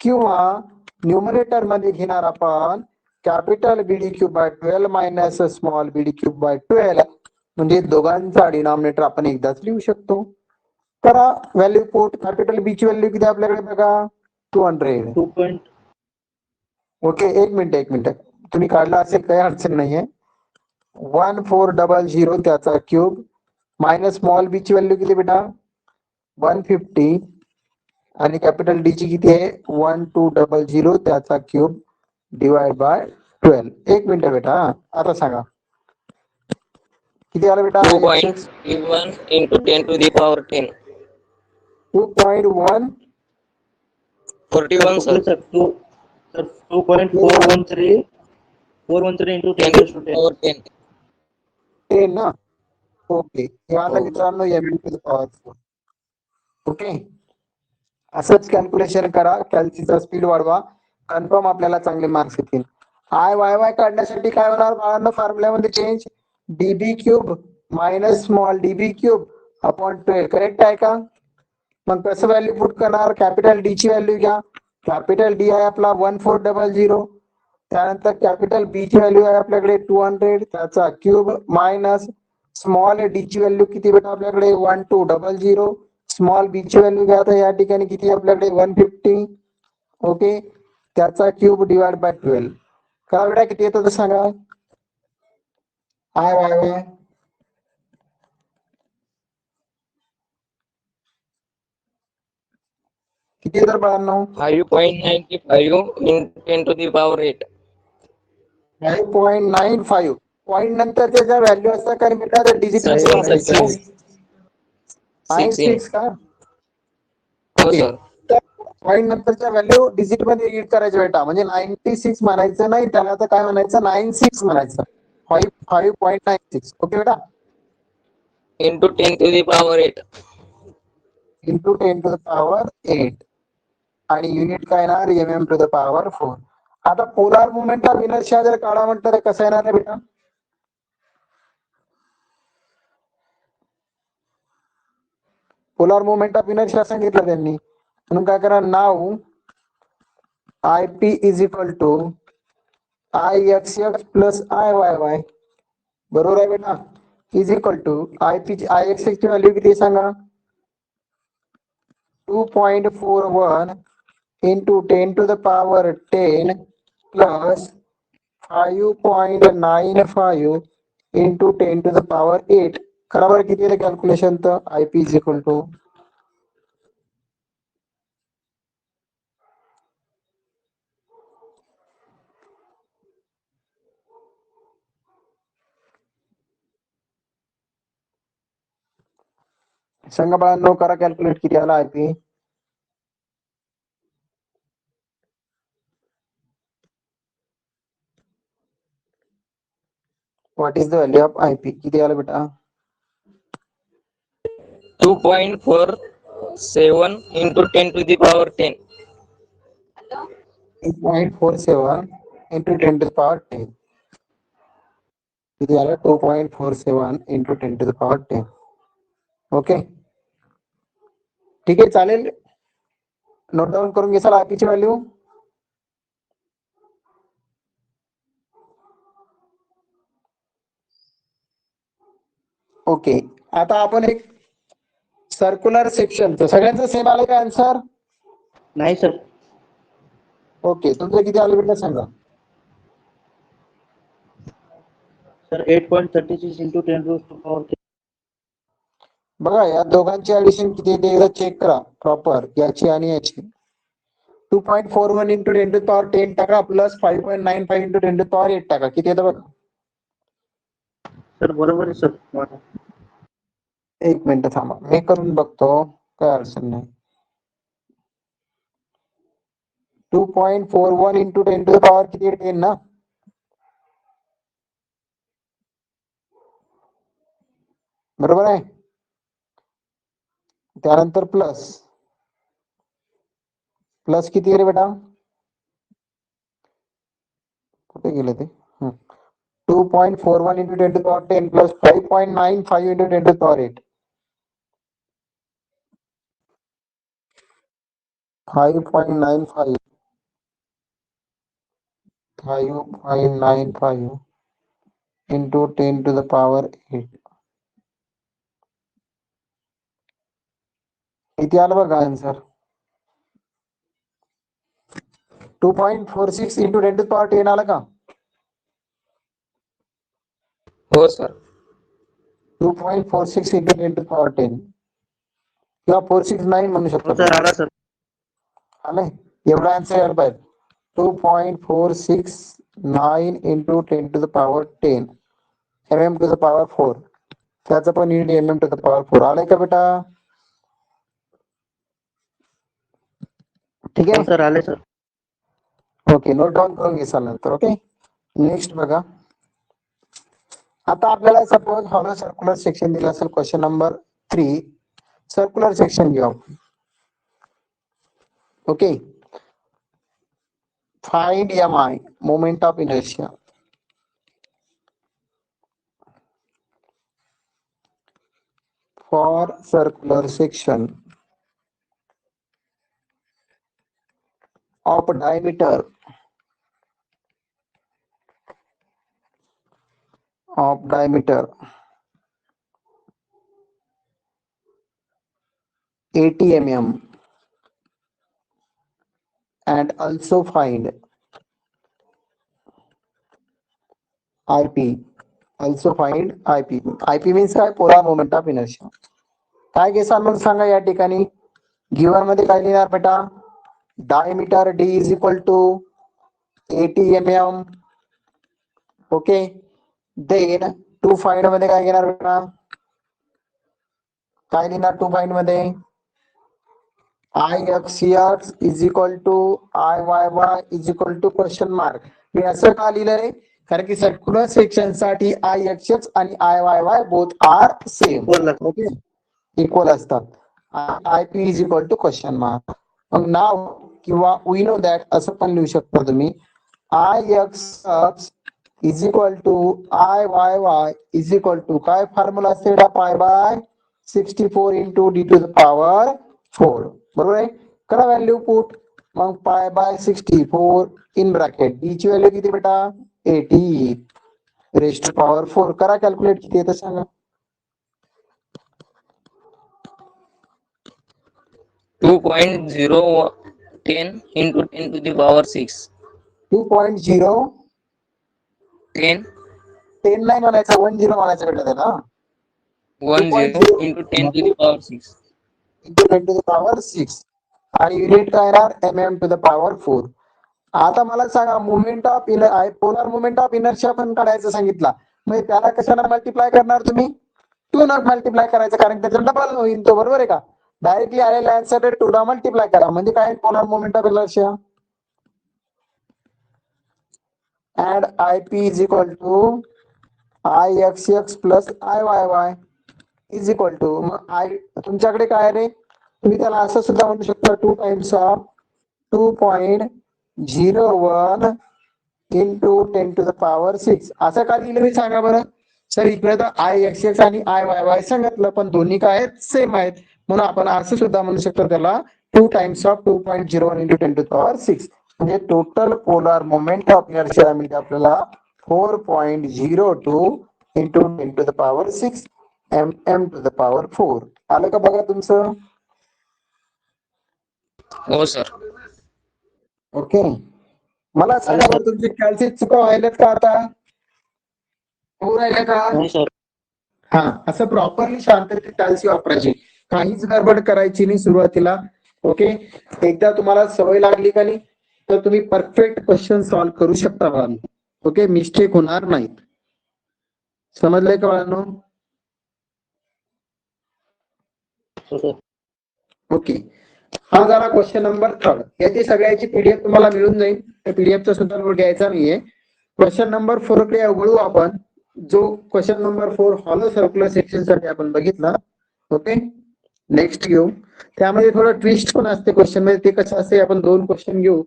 किंवा न्यूमरेटर मध्ये घेणार आपण capital BD cube by 12 minus small BD cube by 12 म्हणजे दोघांचा डिनॉमिनेटर आपण एकदाच लिहू शकतो. करा व्हॅल्यू पुट. कॅपिटल बी ची व्हॅल्यू किती आपल्याकडे बघा 200. 2. ओके एक मिनिट तुम्ही काढला असेल काही अडचण नाहीये. 1400 त्याचा क्यूब मायनस स्मॉल बी ची व्हॅल्यू किती बेटा 150 आणि कॅपिटल डी ची किती आहे 1200 त्याचा क्यूब डिवाइड बाय 12. एक मिनिट बेटा आता सांगा किती आलं बेटा 2.1 into 10 to the power 10. 2.1 41 sir. Sir 2.413 into 10 10 raised to 10. power 10. 10 ना. ओके हे आता हो. मित्रांनो M to the power 4. Okay असंच कॅल्क्युलेशन करा. कॅल्सीचा स्पीड वाढवा कन्फर्म आपल्याला चांगले मार्क्स येतील. आय वाय वाय काढण्यासाठी काय होणार बाळांनो फॉर्म्युल्यामध्ये change DB cube minus small DB cube upon 12 correct आहे का. मग कसं व्हॅल्यू पुट करणार कॅपिटल डी ची व्हॅल्यू घ्या. कॅपिटल डी आहे आपला 1400 त्यानंतर कॅपिटल बी ची व्हॅल्यू आहे आपल्याकडे 200 त्याचा क्यूब मायनस स्मॉल डी ची व्हॅल्यू किती बेटा आपल्याकडे 1200 स्मॉल बी ची व्हॅल्यू घ्या तर या ठिकाणी किती आपल्याकडे 150 ओके त्याचा क्यूब डिवाइड बाय 12. का बेटा किती येतं तर सांगा आय वाय वाय किती येतं बाळांनो 5.95 into 10 to the power 8. 5.95 point नंतरच्या ज्या व्हॅल्यू असतात कारण बेटा डिजिट Seven, sir. 96 का हो ओके सर. पॉईंट नंतरच्या व्हॅल्यू डिजिट मध्ये रीड करायच्या बेटा म्हणजे 96 म्हणायचं नाही त्याला आता काय म्हणायचं 96 म्हणायचं 5.96 ओके बेटा Into 10 to the power 8. Into 10 to the power 8 आणि युनिट काय येणार एम टू द पॉवर 4. आता पोलार मुवमेंट ऑफ इनर्शिया जर काढा म्हटलं तर कसं येणार आहे बेटा पोलार मुवमेंट ऑफ इनर्शिया सांगितलं त्यांनी म्हणून काय करा नाव I P is equal to I X X plus I Y Y बरोबर आहे बेटा is equal to I P I X X ची व्हॅल्यू किती सांगा 2.41 into 10 to the power 10 plus 5.95 into 10 to the power 8 करा बरं किती आहे कॅल्क्युलेशन तर I P is equal to सांगा बाळांनो करा कॅल्क्युलेट किती आला I P what is the value of I P किती आलं बेटा 2.47 into 10 to the power 10. 2.47 into 10 to the power 10 किती आलं 2.47 into 10 to the power 10 okay ठीक आहे चालेल नोट डाऊन करून घेसाल आय पी ची व्हॅल्यू ओके आता आपण एक सर्क्युलर सेक्शन सगळ्यांचं सेम आलं का आन्सर नाही सर ओके तुमचं किती आलं बेटा सांगा sir 8.36 into 10 raised to power 10. बघा या दोघांची ऍडिशन किती येते एकदा चेक करा प्रॉपर याची आणि याची 2.41 into 10 to the power 10 टाका plus 5.95 into 10 to the power 8 टाका किती येतं बघा सर बरोबर आहे सर एक मिनिट थांबा मी करून बघतो काय अडचण नाही 2.41 into 10 to the power किती 10 ना बरोबर आहे त्यानंतर प्लस प्लस किती आहे रे बेटा कुठे गेलं ते 2.41 into 10 to the power 10 plus 5.95 into 10 to the power 8 5.95 5.95 into 10 to the power 8 किती आलं बघा answer 2.46 into 10 to the power 10 आलं का हो sir 2.46 into 10 to the power 10 किंवा 469 म्हणू हो शकतो सर आला सर आलंय एवढा आन्सर यायला पाहिजे 2.469 into 10 to the power 10 mm to the power 4 त्याचं पण unit mm to the power 4 आलंय का बेटा ठीक हो आहे सर आले सर ओके नोट डाऊन करून घ्याल नंतर ओके नेक्स्ट बघा आता आपल्याला सपोज हॉलो सर्क्युलर सेक्शन दिलं असेल क्वेश्चन नंबर 3 सर्क्युलर सेक्शन घेऊ okay find mi moment of inertia for circular section of diameter of diameter 80 mm and also find IP also find IP means काय polar moment of inertia काय घेसाल मग सांगा या ठिकाणी गिवन मध्ये काय लिहिणार बेटा diameter D is equal to 80 mm okay then to find मध्ये काय घेणार बेटा काय लिहिणार टू फाइंड मध्ये IXX is equal to IYY is equal to question mark मी असं का लिहिलं रे कारण की सर्क्युलर सेक्शन साठी IXX आणि IYY बोथ आर सेम बोला ओके इक्वल असतात IP is equal to question mark मग नाव किंवा वी नो दॅट असं पण लिहू शकता तुम्ही IXX is equal to IYY is equal to काय फॉर्म्युला असते पाय by 64 into d to the power 4 बरोबर आहे करा व्हॅल्यू पुट मग पाय बाय 64 इन ब्रॅकेट डी ची व्हॅल्यू किती बेटा 80 रेस्ट टू पॉवर 4 करा कॅल्क्युलेट किती येतं सांगा 2.010 into 10 to the power 6 2.0 10 10 नाही म्हणायचं 10 म्हणायचं बेटा त्याला 10 into 10 to the power 6 into 10 to the power 6 आणि युनिट काय येणार mm to the power 4 आता मला सांगा moment of polar moment of inertia पण काढायचं सांगितला म्हणजे त्याला कशाला मल्टिप्लाय करणार तुम्ही 2 न मल्टिप्लाय करायचं कारण त्याचा डबल होईल तो बरोबर आहे का डायरेक्टली आलेला आन्सर 2 ला मल्टिप्लाय करा म्हणजे काय polar moment of inertia and IP is equal to IXX plus IYY is equal to मग I तुमच्याकडे काय रे तुम्ही त्याला असं सुद्धा म्हणू शकता 2 times of 2.01 into 10 to the power 6 असं का लिहिलं मी सांगा बरं सर इकडे तर IXX आणि IYY सांगितलं पण दोन्ही काय आहेत सेम आहेत म्हणून आपण असं सुद्धा म्हणू शकतो त्याला 2 times of 2.01 into 10 to the power 6 म्हणजे total polar moment of inertia मिळते आपल्याला 4.02 into 10 to the power 6 mm to the power 4 आलं का बघा तुमचं हो सर ओके मला सांगा बरं तुमची कॅल्सी चुका व्हायल्यात का आता हो राहिल्या का नाही सर हा असं प्रॉपरली शांततेत कॅल्सी वापरायची काहीच गडबड करायची नाही सुरुवातीला ओके एकदा तुम्हाला सवय लागली का नाही तर तुम्ही परफेक्ट क्वेश्चन सॉल्व्ह करू शकता बाळांनो ओके मिस्टेक होणार नाहीत समजलंय का बाळांनो हो सर ओके हा झाला क्वेश्चन नंबर 3 याची सगळ्याची पीडीएफ तुम्हाला मिळून जाईल त्या पीडीएफचा सुद्धा नोट घ्यायचा नाहीये क्वेश्चन नंबर 4 कडे वळू आपण जो question number 4 hollow circular section साठी आपण बघितला ओके नेक्स्ट घेऊ त्यामध्ये थोडं ट्विस्ट पण असते क्वेश्चन मध्ये ते कसं असते आपण 2 क्वेश्चन घेऊ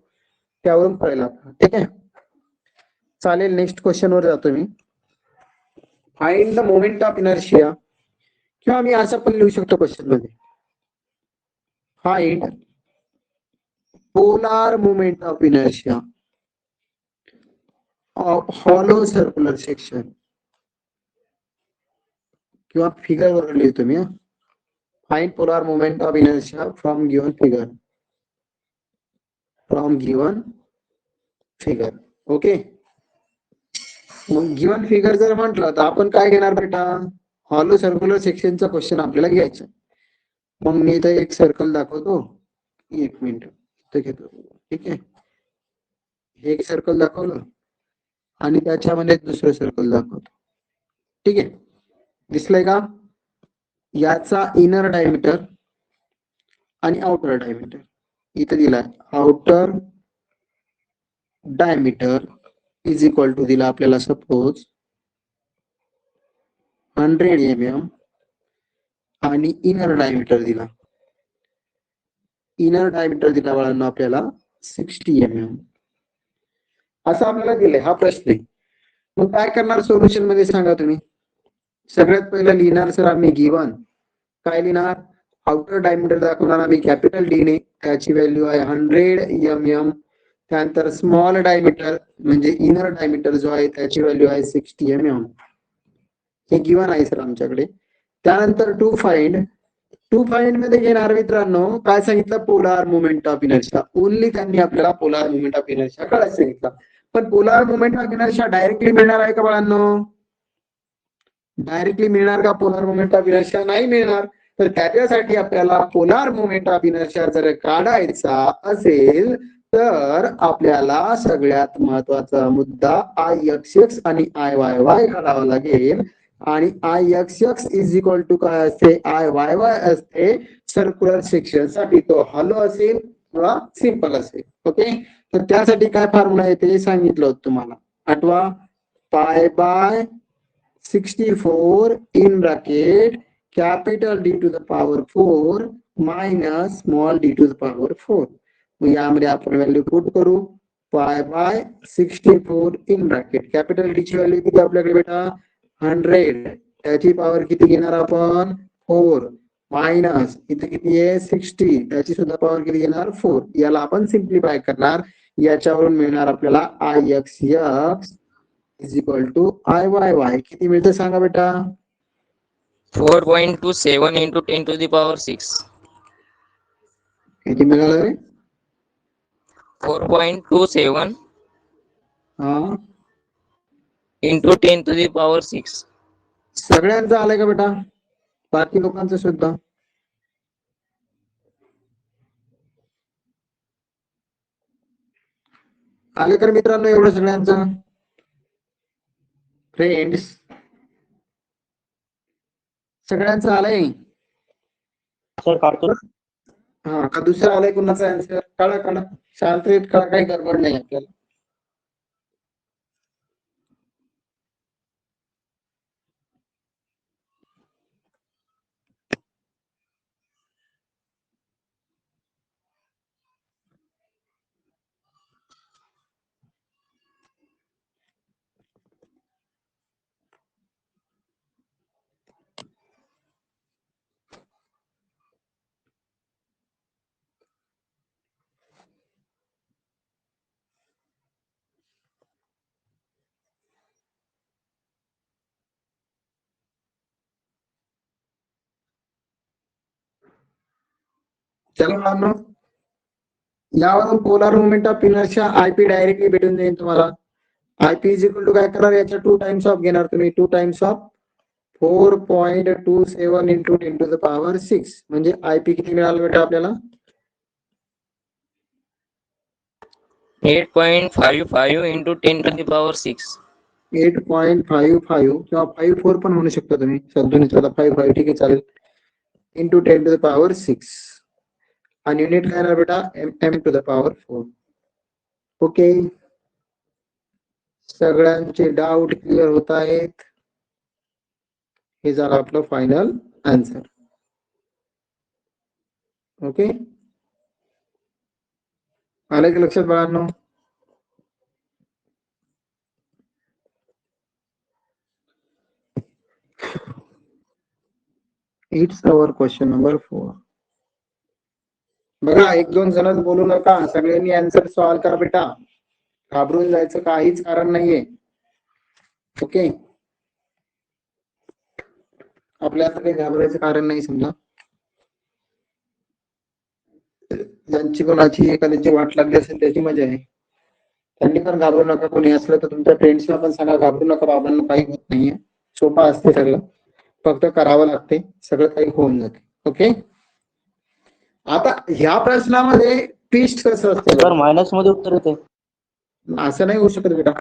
त्यावरून कळेल ठीक आहे चालेल नेक्स्ट क्वेश्चन वर जातो me find the moment of inertia किंवा मी असं पण लिहू शकतो क्वेश्चन मध्ये find polar moment of inertia of hollow circular section किंवा फिगर वरून लिहितो me find polar moment of inertia from given figure okay. मग गिवन फिगर जर म्हटलं तर आपण काय घेणार बेटा, हॉलो सर्क्युलर सेक्शनचा क्वेश्चन आपल्याला घ्यायचा. मग मी इथे एक सर्कल दाखवतो, एक मिनिट इथे घेतो. ठीक आहे, हे एक सर्कल दाखवलं आणि त्याच्यामध्ये दुसरं सर्कल दाखवतो. ठीक आहे, दिसलंय का? याचा इनर डायमीटर आणि आउटर डायमीटर इथे दिलाय. Outer diameter is equal to दिला आपल्याला सपोज 100 mm आणि इनर डायमीटर दिला बाळांनो आपल्याला 60 mm असं आपल्याला दिलंय. हा प्रश्न आहे. मग काय करणार सोल्युशन मध्ये सांगा तुम्ही. सगळ्यात पहिलं लिहिणार सर आम्ही गिवन काय लिहिणार, आउटर डायमीटर दाखवणार आम्ही कॅपिटल डी ने, त्याची व्हॅल्यू आहे 100 mm. त्यानंतर स्मॉल डायमीटर म्हणजे इनर डायमीटर जो आहे त्याची व्हॅल्यू आहे 60 mm. हे गिवन आहे सर आमच्याकडे. त्यानंतर टू फाइंड मध्ये घेणार मित्रांनो काय सांगितलं, polar moment of inertia. Only त्यांनी आपल्याला पोलार मोमेंट ऑफ इनर्शिया काढायला सांगितलं. पण polar moment of inertia directly मिळणार आहे का बाळांनो? डायरेक्टली मिळणार का पोलार मोमेंट ऑफ इनर्शिया? नाही मिळणार. तर त्याच्यासाठी आपल्याला पोलार मोमेंट ऑफ इनर्शिया जर काढायचा असेल तर आपल्याला सगळ्यात महत्वाचा मुद्दा IXX आणि IYY काढावा लागेल. आणि IXX इज इक्वल टू काय असते, IYY असते. सर्क्युलर सेक्शन साठी तो हॉलो असेल किंवा सिंपल असेल. ओके, तर त्यासाठी काय फॉर्म्युला आहे ते सांगितलं होतं तुम्हाला, आठवा. पाय by 64 in bracket capital D to the power 4 minus small d to the power 4. मग यामध्ये आपण व्हॅल्यू पुट करू. पाय by 64 in bracket capital D ची व्हॅल्यू किती आपल्याकडे बेटा 100, त्याची पॉवर किती घेणार आपण 4 मायनस इथे किती आहे 60, त्याची सुद्धा पॉवर किती घेणार 4. याला आपण सिम्प्लिफाय करणार. याच्यावरून मिळणार आपल्याला IXX is equal to IYY. किती मिळतं सांगा बेटा? 4.27 into 10 to the power 6. किती मिळालं रे? 4.27 हा, into 10 to the power 6. सगळ्यांचं आलंय का बेटा? बाकी लोकांचं सुद्धा? आले तर मित्रांनो एवढं सगळ्यांचं? फ्रेंड्स सगळ्यांचं आलंय? सर काढतो. हा का दुसरं आलंय कुणाचं आन्सर? काढा शांततेत काढा, काही गडबड नाही आपल्याला. चला मुलांनो, यावरून polar moment of inertia IP directly भेटून जाईल तुम्हाला. IP इज इक्वल टू काय करणार, याच्या 2 टाइम्स ऑफ घेणार तुम्ही. 2 times of 4.27 into 10 to the power 6 म्हणजे IP किती मिळालं बेटा आपल्याला? 8.55 into 10 to the power 6. 8.55 किंवा 54 पण म्हणू शकता तुम्ही. दोन्ही 55 ठीक आहे चालेल. इंटू 10 टू द पॉवर 6 आणि युनिट काय ना बेटा m to the power 4. Okay, सगळ्यांचे डाऊट क्लिअर होत आहेत? हे झालं आपलं फायनल आन्सर. ओके, आलं की लक्षात बाळांनो? It's our question number 4. बघा, एक दोन जणच बोलू नका, सगळ्यांनी आन्सर सॉल्व्ह करा बेटा. घाबरून जायचं काहीच कारण नाहीये. ओके, आपल्याला काही घाबरायचं कारण नाही. समजा ज्यांची कोणाची एखाद्याची वाट लागली असेल त्याची मजा आहे, त्यांनी पण घाबरू नका. कोणी असलं तर तुमच्या फ्रेंड्सला पण सांगा, घाबरू नका, बाबांना काही होत नाहीये, सोपं असते सगळं, फक्त करावं लागते, सगळं काही होऊन जाते. ओके, आता ह्या प्रश्नामध्ये ट्विस्ट कसं असते सर मायनस मध्ये उत्तर येते. असं नाही होऊ शकत बेटा.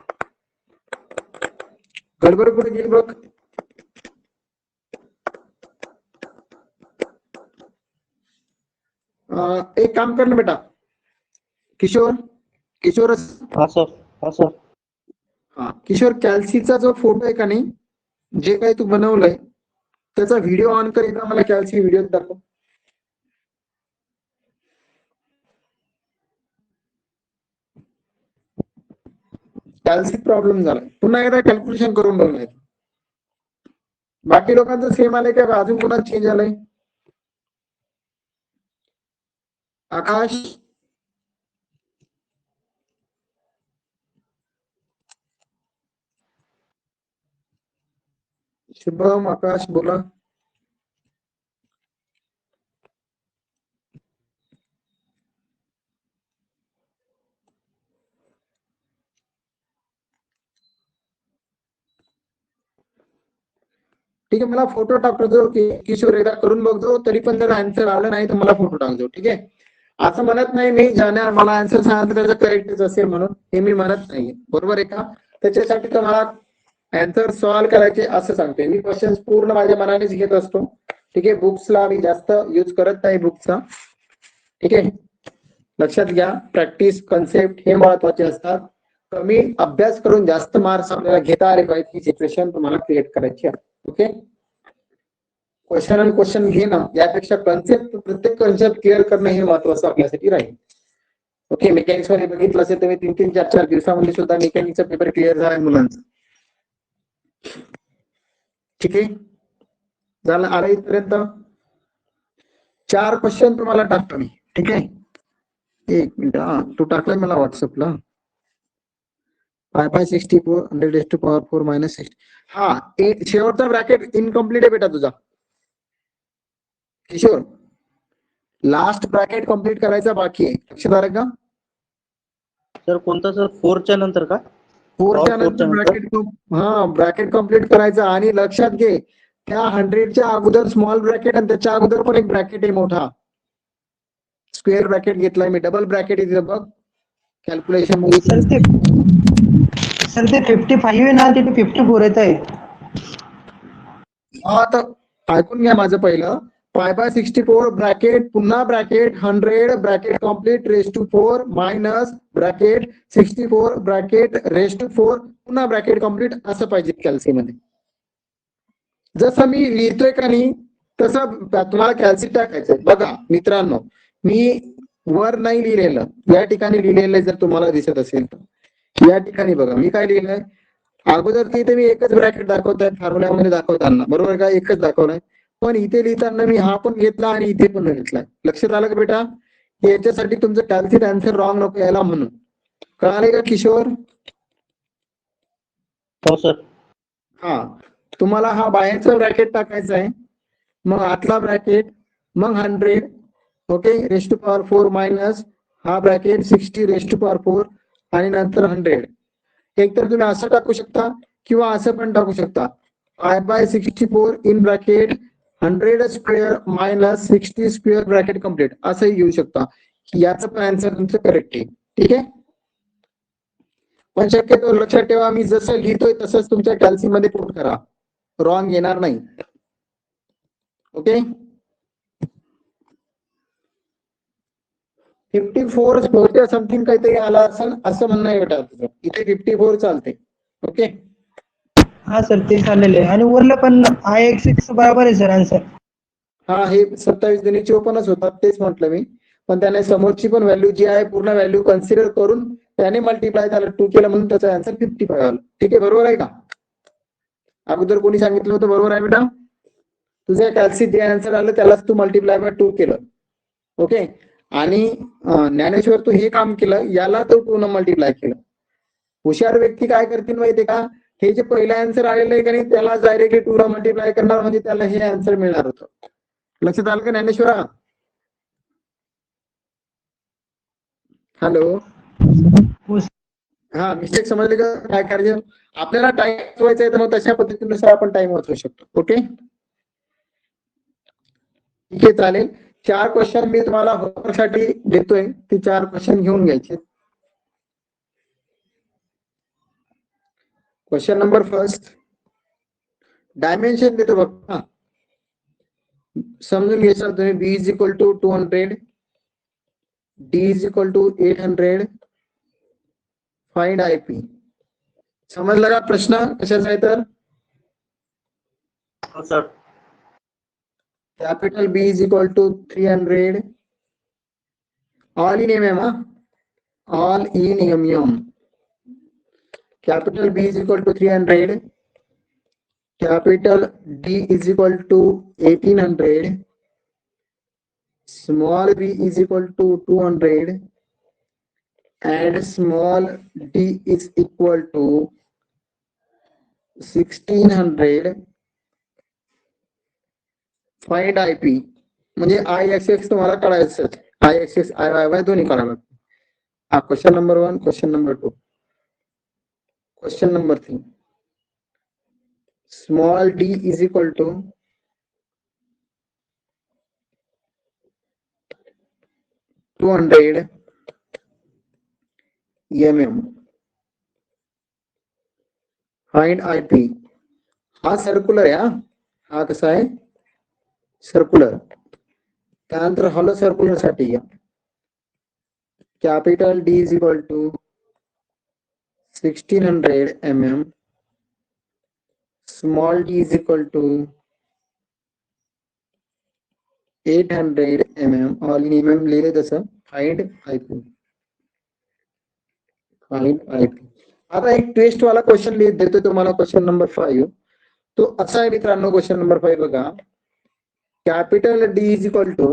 गडबड कुठे गेली बघ. एक काम कर ना बेटा, किशोर, हा सर. हा किशोर, कॅल्सीचा जो फोटो आहे का नाही, जे काही तू बनवलंय त्याचा व्हिडिओ ऑन कर. एकदा मला कॅल्सी व्हिडिओ दाखव. कॅल्सी प्रॉब्लेम झाला, पुन्हा एकदा कॅल्क्युलेशन करून बघणार. बाकी लोकांचं सेम आलंय का अजून कोणाचं चेंज आलंय? आकाश, शुभम, आकाश बोला. ठीक आहे, मला फोटो टाकतो की किशोर, एकदा करून बघतो, तरी पण जर आन्सर आलं नाही तर मला फोटो टाकतो. ठीक आहे, असं म्हणत नाही मी ज्याने मला आन्सर सांगितलं त्याचं करेक्टच असेल म्हणून, हे मी म्हणत नाही, बरोबर आहे का? त्याच्यासाठी तुम्हाला आन्सर सॉल्व्ह करायचे असं सांगते मी. क्वेश्चन पूर्ण माझ्या मनानेच घेत असतो. ठीक आहे, बुक्सला मी जास्त यूज करत नाही बुक्सचा. ठीक आहे, लक्षात घ्या, प्रॅक्टिस, कन्सेप्ट हे महत्वाचे असतात. कमी अभ्यास करून जास्त मार्क्स आपल्याला घेता आले पाहिजे, ही सिच्युएशन तुम्हाला क्रिएट करायची आहे. ओके, क्वेश्चन आणि क्वेश्चन घेणं यापेक्षा कन्सेप्ट, प्रत्येक कन्सेप्ट क्लिअर करणं हे महत्वाचं आपल्यासाठी राहील. ओके, मेकॅनिक्स मध्ये बघितलं असेल तुम्ही 3-3, 4-4 दिवसामध्ये सुद्धा मेकॅनिक्सचा पेपर क्लिअर झाला मुलांचा. ठीक आहे, झालं आलं इथपर्यंत. 4 क्वेश्चन तुम्हाला टाकतो मी. ठीक आहे, एक मिनिट. हा, तू टाकलाय मला व्हॉट्सअपला. 5/64 100⁻⁴ -60. हा, शेवटचा ब्रॅकेट इनकम्प्लीट आहे बेटा तुझा किशोर. लास्ट ब्रॅकेट कम्प्लीट करायचा बाकी आहे, लक्षात आलं का? सर कोणता सर? 4 च्या नंतर का? 4 च्या नंतर ब्रॅकेट, हा ब्रॅकेट कम्प्लीट करायचा. आणि लक्षात घे, त्या 100 च्या अगोदर स्मॉल ब्रॅकेट आणि त्याच्या अगोदर पण एक ब्रॅकेट आहे मोठा, स्क्वेअर ब्रॅकेट घेतलाय मी, डबल ब्रॅकेट इथे बघ कॅल्क्युलेशन मध्ये. सर ते 55 आहे ना, तिथे 54 येत आहे. हा, तर ऐकून घ्या माझं पहिलं. 5/64 ब्रॅकेट, पुन्हा bracket 100 bracket complete raise to 4 minus bracket 64 bracket raise to 4 पुन्हा ब्रॅकेट कम्प्लीट, असं पाहिजे कॅल्सी मध्ये. जसं मी लिहितोय का नाही तसं तुम्हाला कॅल्सी टाकायचंय. बघा मित्रांनो, मी वर नाही लिहिलेलं, या ठिकाणी लिहिलेलं आहे. जर तुम्हाला दिसत असेल तर या ठिकाणी बघा मी काय लिहिलंय. अगोदर तिथे मी एकच ब्रॅकेट दाखवतोय, फॉर्म्युल्यामध्ये दाखवताना, बरोबर का? एकच दाखवलाय. पण इथे लिहिताना मी हा पण घेतला आणि इथे पण घेतलाय. लक्षात आलं का बेटा? याच्यासाठी तुमचं कॅल्सी आन्सर रॉंग नको यायला म्हणून. कळाले का किशोर? हो सर. हा, तुम्हाला हा बाहेरचा ब्रॅकेट टाकायचा आहे, मग आतला ब्रॅकेट, मग 100 ओके रेस टू 4 मायनस हा ब्रॅकेट 60 रेस टू 4 आणि नंतर 100. एक तर तुम्ही असं टाकू शकता किंवा असं पण टाकू शकता. 5/64 in bracket 100 square minus 60 square bracket complete, असंही घेऊ शकता. याचं पण आन्सर तुमचं करेक्ट आहे. ठीक आहे, पण शक्यतो लक्षात ठेवा, मी जसं लिहितोय तसंच तुमच्या कॅल्सी मध्ये पुट करा, रॉंग येणार नाही. ओके, 54 समथिंग काहीतरी आला असेल असं म्हणणं आहे बेटा तुझं. इथे 54 चालते. ओके, हा सर, ते चाललेलं आहे. आणि वरलं पण IX6 बरोबर आहे सर आन्सर. हा, हे 27 दुनी 54च होतात, तेच म्हटलं मी. पण त्याने समोरची पण व्हॅल्यू जी आहे पूर्ण व्हॅल्यू कन्सिडर करून त्याने मल्टिप्लाय त्याला 2 केलं म्हणून त्याचा आन्सर 55 आला. ठीक आहे, बरोबर आहे का? अगोदर कोणी सांगितलं होतं, बरोबर आहे बेटा? तुझ्या कॅल्सी जे आन्सर आलं त्यालाच तू मल्टिप्लाय बाय 2 केलं. ओके, आणि ज्ञानेश्वर तू हे काम केलं, याला तो 2 न मल्टिप्लाय केलं. हुशार व्यक्ती काय करतील माहितीये का, हे जे पहिलं आन्सर आलेलं आहे का नाही त्याला डायरेक्टली 2 न मल्टिप्लाय करणार, म्हणजे त्याला हे आन्सर मिळणार होतं. लक्षात आलं का ज्ञानेश्वरा? हॅलो, हा मिस्टेक समजले का? काय कार्य आपल्याला टाइम वाचवायचा आहे तर मग तशा पद्धतीनुसार आपण टाइम वाचवू शकतो. ओके, ठीक आहे, चालेल. 4 क्वेश्चन मी तुम्हाला होमवर्क साठी देतोय, ते 4 क्वेश्चन घेऊन घ्यायचे. क्वेश्चन नंबर फर्स्ट, डायमेन्शन देतो बघा, समजून घ्यायचं तुम्ही. B is equal to 200, D is equal to 800, find I P. समजलं का प्रश्न कशाचा आहे? तर हो sir. capital B is equal to 300, all in mm, all in mm. Capital B is equal to 300, capital D is equal to 1800, small b is equal to 200, and small d is equal to 1600. Find I P, म्हणजे I X X तुम्हाला कळायचं, I X X I Y Y दोन्ही करावं लागतं. हा question number 1. Question number 2, question number 3, small D is equal to 200 mm, find I P. हा circular आहे, हा कसा आहे? सर्क्युलर. त्यानंतर हॉलो सर्क्युलर साठी घ्या. Capital D is equal to 1600 mm, small D is equal to 800 mm, all in mm लिहिले तसं. Find I P, find I P. आता एक टेस्ट वाला क्वेश्चन लिहित देतो तुम्हाला, क्वेश्चन नंबर 5. तो असा आहे मित्रांनो, क्वेश्चन नंबर 5 बघा. Capital D is equal to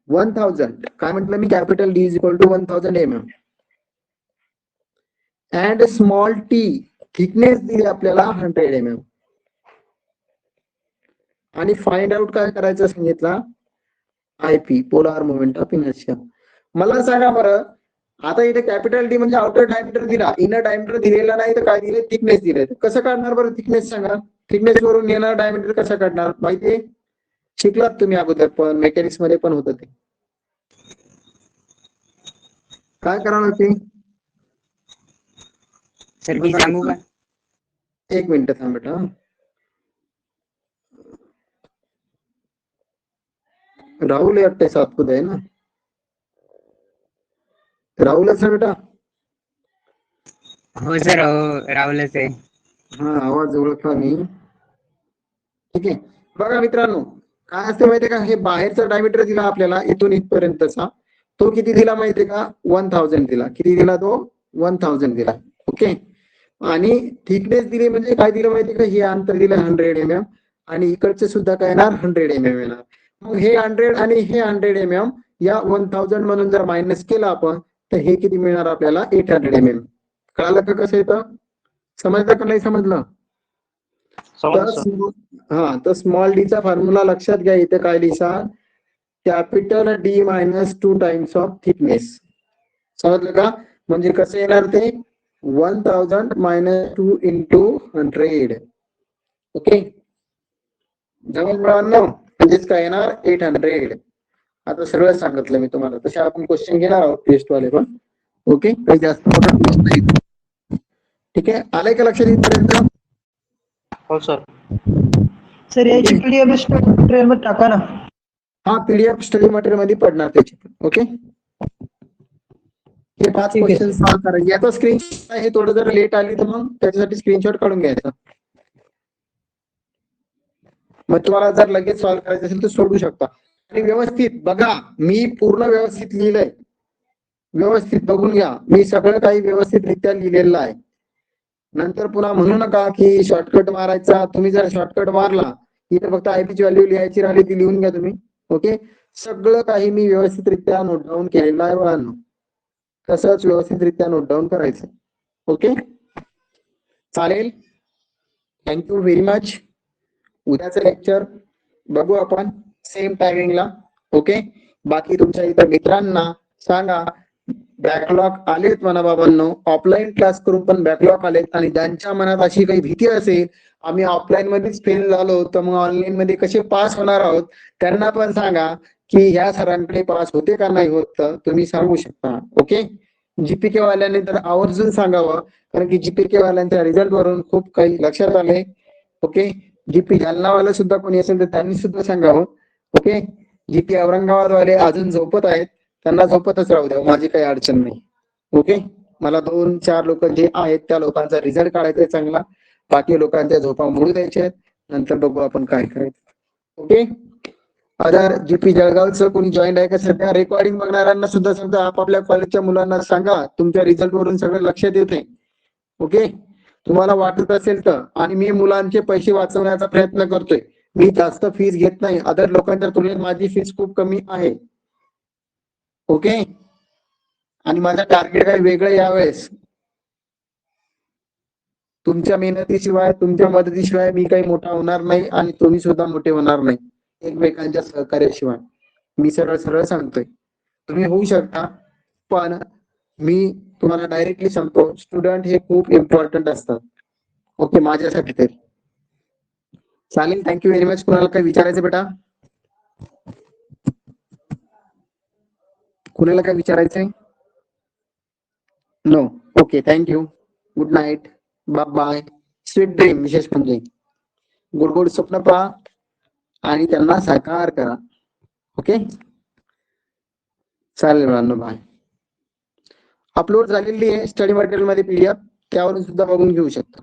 1000, काय म्हटलं मी? Capital D is equal to 1000 mm and small T thickness दिली आपल्याला 100 mm, आणि फाइंड आउट काय करायचं सांगितलं? I P, polar moment of inertia. मला सांगा बरं, आता इथे कॅपिटल डी म्हणजे आउटर डायमीटर दिला, इनर डायमीटर दिलेला नाही, तर काय दिले? थिकनेस दिले. कसं काढणार बरं थिकनेस? सांगा. थिकनेस वरून येणार डायमीटर कसं काढणार? माहितीये, शिकलात तुम्ही अगोदर, पण मेकॅनिक्स मध्ये पण होतं ते. काय करावं लागते? सर मी सांगू का? एक मिनिट थांब बेटा. राहुल है 7 खुद है ना? राहुल है बेटा? हो सर, हो राहुलच आहे. हा, आवाज ओळखला मी. ठीक आहे, बघा मित्रांनो, काय असते माहितीये का? हे बाहेरचा डायमीटर दिला आपल्याला इथून इथपर्यंतचा, तो किती दिला माहितीये का? 1000 दिला. किती दिला तो? 1000 दिला. ओके, आणि थिकनेस दिली म्हणजे काय दिलं माहितीये का? हे अंतर दिलं 100 mm, आणि इकडचे सुद्धा काय येणार? 100 mm येणार. मग हे 100 आणि हे 100 mm या 1000 म्हणून जर मायनस केलं आपण, तर हे किती मिळणार आपल्याला? 800 mm. कळालं का कसं येतं? समजलं का नाही समजलं? हा, तर स्मॉल डी चा फॉर्म्युला लक्षात घ्या. इथे काय लिहा? Capital D minus 2 times of thickness. समजलं का? म्हणजे कसं येणार ते? 1000 मायनस 2 इंटू 100. ओके, जवळ मिळालं, म्हणजेच काय येणार? 800. आता सगळं सांगितलं मी तुम्हाला, तसे आपण क्वेश्चन घेणार आहोत टेस्ट वाले पण. ओके, काही जास्त मोठा प्रश्न नाही. ठीक आहे, आलंय का लक्षात इथपर्यंत? हो सर. सर याची पीडीएफ स्टडी मटेरियल मध्ये टाका ना. हा, पीडीएफ स्टडी मटेरियल मध्ये पडणार त्याची. ओके, हे 5 ठीक आहे. क्वेश्चन सॉल्व्ह करायचे. याचा स्क्रीनशॉट आहे, थोडं जर लेट आली तर मग त्याच्यासाठी स्क्रीनशॉट काढून घ्यायचा. मग तुम्हाला जर लगेच सॉल्व्ह करायचं असेल तर सोडू शकता. आणि व्यवस्थित बघा, मी पूर्ण व्यवस्थित लिहिलंय, व्यवस्थित बघून घ्या. मी सगळं काही व्यवस्थितरित्या लिहिलेलं आहे. नंतर पुन्हा म्हणू नका की शॉर्टकट मारायचा. तुम्ही जर शॉर्टकट मारला, इथे फक्त आयपी ची व्हॅल्यू लिहायची राहिली ती लिहून घ्या तुम्ही. ओके, सगळं काही मी व्यवस्थितरित्या नोट डाऊन केलेलं आहे मुलांना. तसंच व्यवस्थितरित्या नोट डाऊन करायचं. ओके, चालेल. Thank you very much. उद्याचं लेक्चर बघू आपण सेम टायमिंगला. ओके, बाकी तुमच्या इतर मित्रांना सांगा बॅकलॉग आलेत म्हणा बाबांनो. ऑफलाईन क्लास करून पण बॅकलॉग आलेत, आणि ज्यांच्या मनात अशी काही भीती असेल आम्ही ऑफलाईन मध्येच फेल झालो तर मग ऑनलाईन मध्ये कसे पास होणार आहोत, त्यांना पण सांगा की ह्या सरांकडे पास होते का नाही होत, तर तुम्ही सांगू शकता. ओके, जीपीके वाल्यांनी तर आवर्जून सांगावं, कारण की जीपीके वाल्यांच्या रिझल्ट वरून खूप काही लक्षात आले. ओके, जीपी जालनावाला सुद्धा कोणी असेल तर त्यांनी सुद्धा सांगावं. ओके, जीपी औरंगाबाद वाले अजून झोपत आहेत, त्यांना झोपतच राहू द्या, माझी काही अडचण नाही. ओके, मला 2-4 लोक जे आहेत त्या लोकांचा रिझल्ट काढायचा आहे चांगला, बाकी लोकांच्या झोपा मोडू द्यायच्या आहेत, नंतर बघू आपण काय करायचं. ओके, अदर जीपी जळगावचं कोणी जॉईन आहे का सध्या? रेकॉर्डिंग बघणाऱ्यांना सुद्धा समजा आपापल्या कॉलेजच्या मुलांना सांगा, तुमच्या रिझल्ट वरून सगळं लक्षात येते. ओके, तुम्हाला वाटत असेल तर, आणि मी मुलांचे पैसे वाचवण्याचा प्रयत्न करतोय, मी जास्त फीस घेत नाही, अदर लोकांच्या तुलनेत माझी फीस खूप कमी आहे. ओके, आणि माझं टार्गेट काय वेगळं यावेळेस. तुमच्या मेहनतीशिवाय तुमच्या मदतीशिवाय मी काही मोठा होणार नाही, आणि तुम्ही सुद्धा मोठे होणार नाही एकमेकांच्या सहकार्याशिवाय. मी सरळ सरळ सांगतोय, तुम्ही होऊ शकता, पण मी तुम्हाला डायरेक्टली सांगतो स्टुडंट हे खूप इम्पॉर्टंट असतात. ओके, माझ्यासाठी तरी. चालेल, थँक्यू व्हेरी मच. कुणाला काही विचारायचं बेटा? कुणाला काय विचारायचंय? No. Okay, thank you. Good night, bye bye. Sweet dream. विशेष म्हणजे गुड गुड स्वप्न पहा आणि त्यांना साकार करा. ओके, चालेल मुलांना, बाय. अपलोड झालेली आहे स्टडी मटेरियल मध्ये PDF, त्यावरून सुद्धा बघून घेऊ शकता.